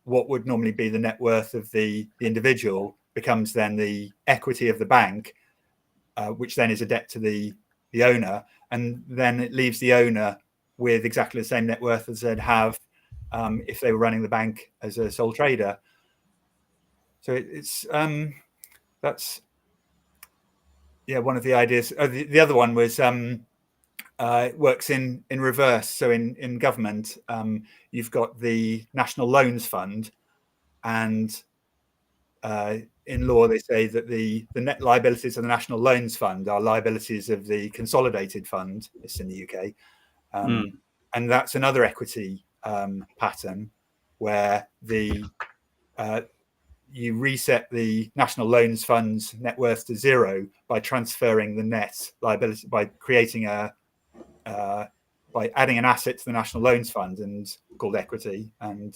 what would normally be the net worth of the individual becomes then the equity of the bank, which then is a debt to the owner, and then it leaves the owner with exactly the same net worth as they'd have if they were running the bank as a sole trader. So it's that's one of the ideas. The other one was it works in reverse. So in government, you've got the National Loans Fund, and in law they say that the net liabilities of the National Loans Fund are liabilities of the Consolidated Fund. It's in the UK, and that's another equity pattern where you reset the National Loans Fund's net worth to zero by transferring the net liability, by creating by adding an asset to the National Loans Fund and called equity, and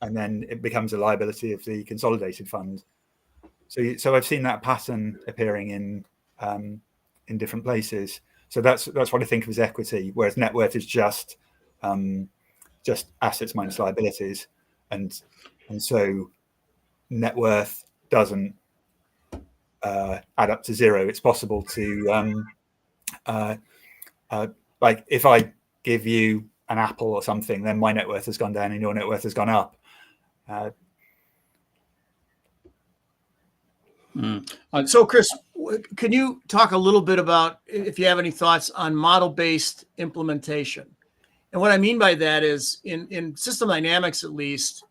then it becomes a liability of the Consolidated Fund. So I've seen that pattern appearing in different places. So that's what I think of as equity, whereas net worth is just assets minus liabilities, and so net worth doesn't add up to zero. It's possible to like if I give you an apple or something, then my net worth has gone down and your net worth has gone up. So, Chris, can you talk a little bit about, if you have any thoughts on model-based implementation? And what I mean by that is, in system dynamics, at least,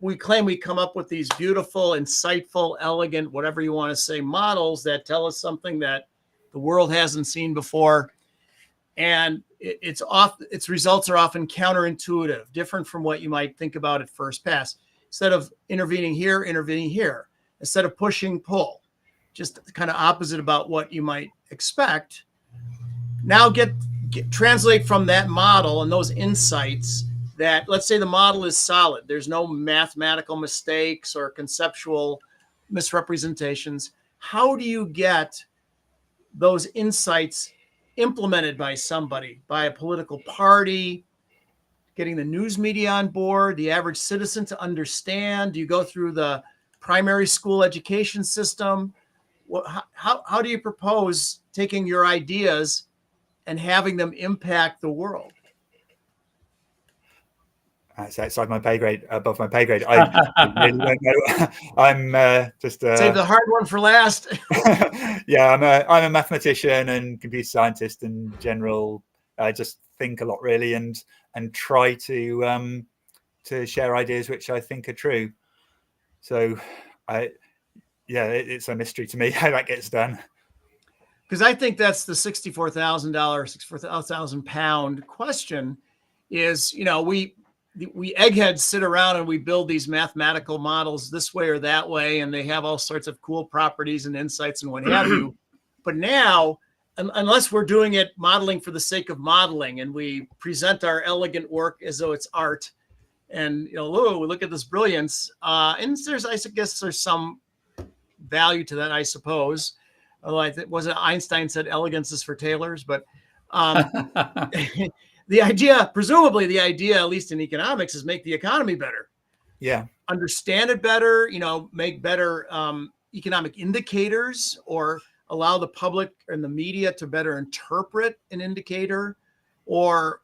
we claim we come up with these beautiful, insightful, elegant, whatever you want to say, models that tell us something that the world hasn't seen before. And its results are often counterintuitive, different from what you might think about at first pass. Instead of intervening here. Instead of pushing, pull, just kind of opposite about what you might expect. Now translate from that model and those insights that, let's say the model is solid. There's no mathematical mistakes or conceptual misrepresentations. How do you get those insights implemented by somebody, by a political party, getting the news media on board, the average citizen to understand? Do you go through the primary school education system? How do you propose taking your ideas and having them impact the world? That's outside my pay grade, above my pay grade. I really don't know. I'm just Save the hard one for last. Yeah, I'm a mathematician and computer scientist in general. I just think a lot, really, and try to share ideas which I think are true. So, it's a mystery to me how that gets done. Because I think that's the $64,000 pound question. Is, we eggheads sit around and we build these mathematical models this way or that way, and they have all sorts of cool properties and insights and what have you. But now, unless we're doing it modeling for the sake of modeling, and we present our elegant work as though it's art, and look at this brilliance, and I guess there's some value to that, I suppose. Although wasn't Einstein said elegance is for tailors, but presumably the idea, at least in economics, is make the economy better. Yeah. Understand it better, make better economic indicators, or allow the public and the media to better interpret an indicator, or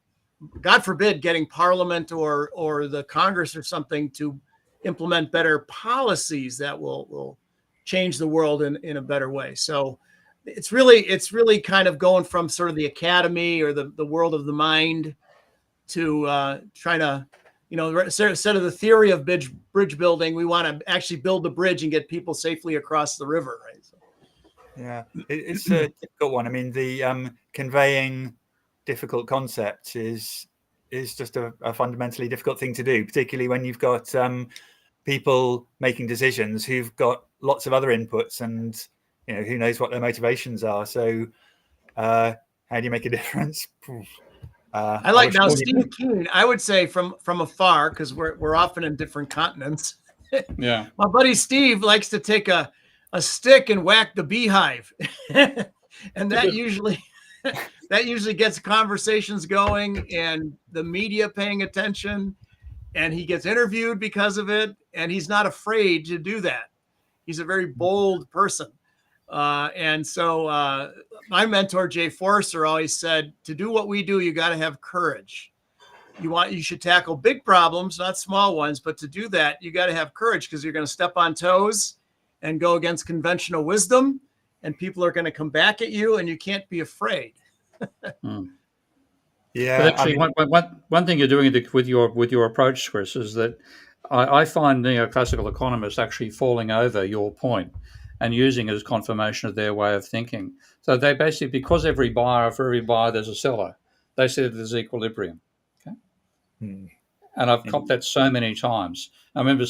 God forbid, getting Parliament or the Congress or something to implement better policies that will change the world in a better way. So it's really kind of going from sort of the academy or the world of the mind to trying to, instead of the theory of bridge building, we want to actually build the bridge and get people safely across the river, right? So. Yeah, it's a difficult one. I mean, the conveying difficult concepts is just a fundamentally difficult thing to do, particularly when you've got people making decisions who've got lots of other inputs, and who knows what their motivations are. So how do you make a difference? I like now Steve Keen. I would say from afar, because we're often in different continents. Yeah, my buddy Steve likes to take a stick and whack the beehive, and that usually gets conversations going and the media paying attention, and he gets interviewed because of it, and he's not afraid to do that. He's a very bold person. And so my mentor, Jay Forrester, always said, to do what we do, you got to have courage. You should tackle big problems, not small ones, but to do that, you got to have courage, because you're going to step on toes and go against conventional wisdom, and people are going to come back at you, and you can't be afraid. Yeah. But actually, one thing you're doing with your approach, Chris, is that I find neoclassical economists actually falling over your point and using it as confirmation of their way of thinking. So they basically, because for every buyer there's a seller, they said there's equilibrium. Okay. And I've copped that so many times. I remember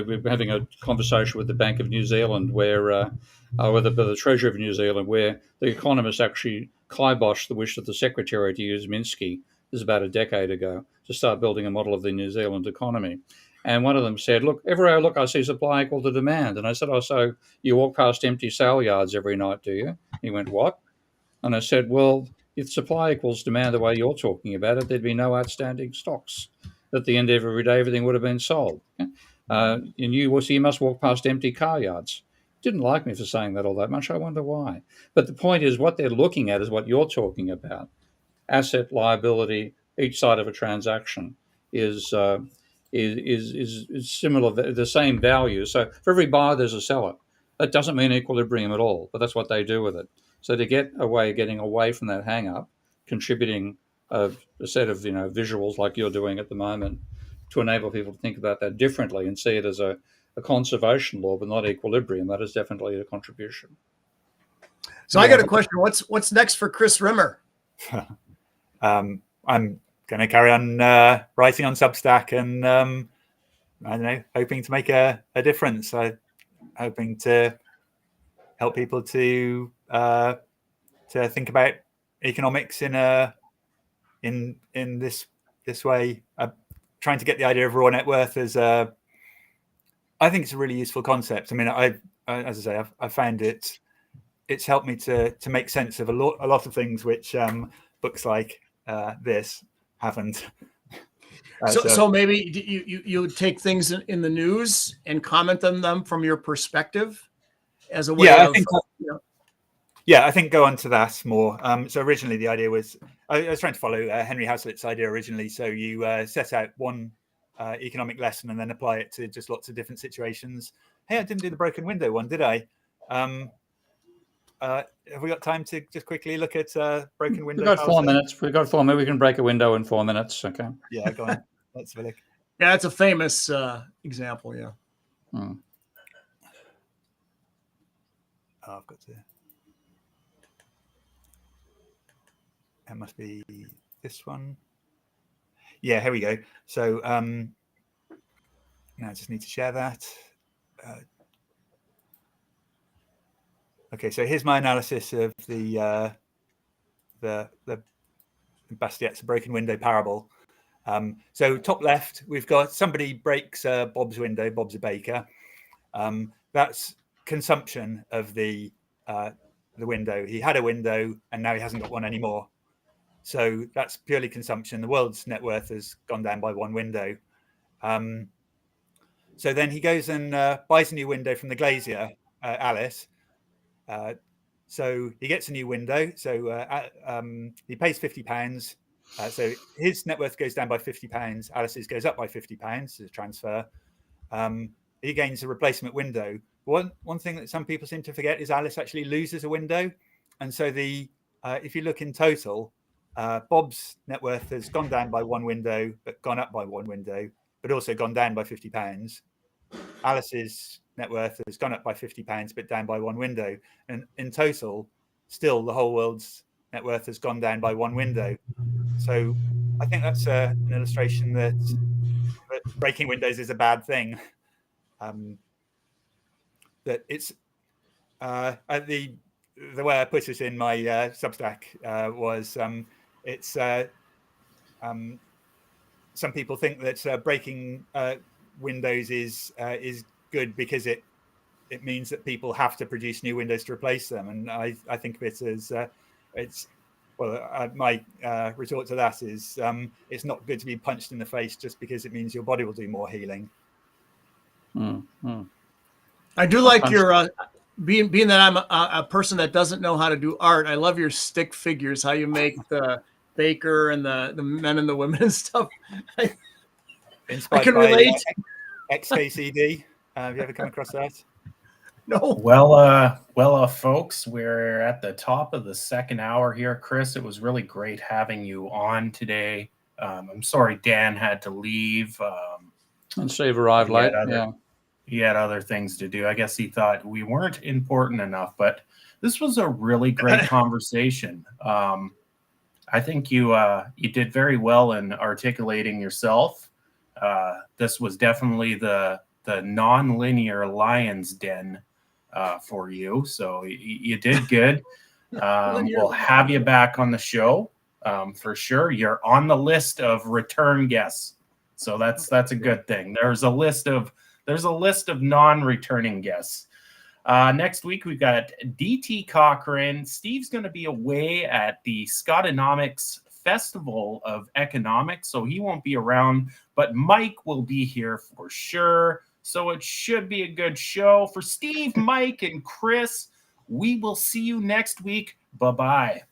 we were having a conversation with the Bank of New Zealand with the Treasury of New Zealand, where the economists actually kiboshed the wish of the Secretary to use Minsky, this is about a decade ago, to start building a model of the New Zealand economy. And one of them said, everywhere I look, I see supply equal to demand. And I said, so you walk past empty sale yards every night, do you? He went, what? And I said, well, if supply equals demand the way you're talking about it, there'd be no outstanding stocks. At the end of every day, everything would have been sold. And you must walk past empty car yards. Didn't like me for saying that all that much. I wonder why. But the point is, what they're looking at is what you're talking about. Asset, liability, each side of a transaction is similar, the same value. So for every buyer, there's a seller. That doesn't mean equilibrium at all, but that's what they do with it. So to getting away from that hang-up, contributing a set of visuals like you're doing at the moment to enable people to think about that differently and see it as a conservation law, but not equilibrium, that is definitely a contribution. So I got a question. What's next for Chris Rimmer? I'm going to carry on writing on Substack, and I don't know, hoping to make a difference. I'm hoping to help people to think about economics in this way. Trying to get the idea of raw net worth as I think it's a really useful concept. I mean, as I say, I found it's helped me to make sense of a lot of things which books like this haven't. So maybe you take things in the news and comment on them from your perspective as a way of. I think go on to that more. So originally the idea was I was trying to follow Henry Hazlitt's idea originally. So you set out one economic lesson and then apply it to just lots of different situations. Hey, I didn't do the broken window one, did I? Have we got time to just quickly look at broken window? We've got 4 minutes. We've got 4 minutes. We can break a window in 4 minutes. Okay. Yeah, go on. Let's have a look. Yeah, that's a famous example. Yeah. Hmm. Oh, I've got to. It must be this one. Yeah, here we go. So now I just need to share that. Okay, so here's my analysis of the Bastiat's broken window parable. So top left, we've got somebody breaks Bob's window. Bob's a baker. That's consumption of the window. He had a window and now he hasn't got one anymore. So that's purely consumption. The world's net worth has gone down by one window. So then he goes and buys a new window from the glazier, Alice. So he gets a new window. So he pays £50. So his net worth goes down by £50. Alice's goes up by £50 as a transfer. He gains a replacement window. One thing that some people seem to forget is Alice actually loses a window. And so if you look in total, Bob's net worth has gone down by one window, but gone up by one window, but also gone down by £50. Alice's net worth has gone up by £50, but down by one window. And in total, still the whole world's net worth has gone down by one window. So I think that's an illustration that breaking windows is a bad thing. That it's the way I put it in my Substack was it's some people think that breaking windows is good because it means that people have to produce new windows to replace them, and I think of it as my retort to that is it's not good to be punched in the face just because it means your body will do more healing. Mm-hmm. I do like your being that I'm a person that doesn't know how to do art. I love your stick figures, how you make the baker and the men and the women and stuff. Inspired I can by relate. XKCD. Have you ever come across that? No. Well, folks, we're at the top of the second hour here. Chris, it was really great having you on today. I'm sorry Dan had to leave. And Steve arrived late. He had other things to do. I guess he thought we weren't important enough, but this was a really great conversation. I think you did very well in articulating yourself. This was definitely the non-linear lion's den for you. So you did good. We'll have you back on the show for sure. You're on the list of return guests. So that's a good thing. There's a list of non-returning guests. Next week, we've got DT Cochran. Steve's going to be away at the Scotonomics Festival of Economics, so he won't be around, but Mike will be here for sure. So it should be a good show. For Steve, Mike, and Chris, we will see you next week. Bye-bye.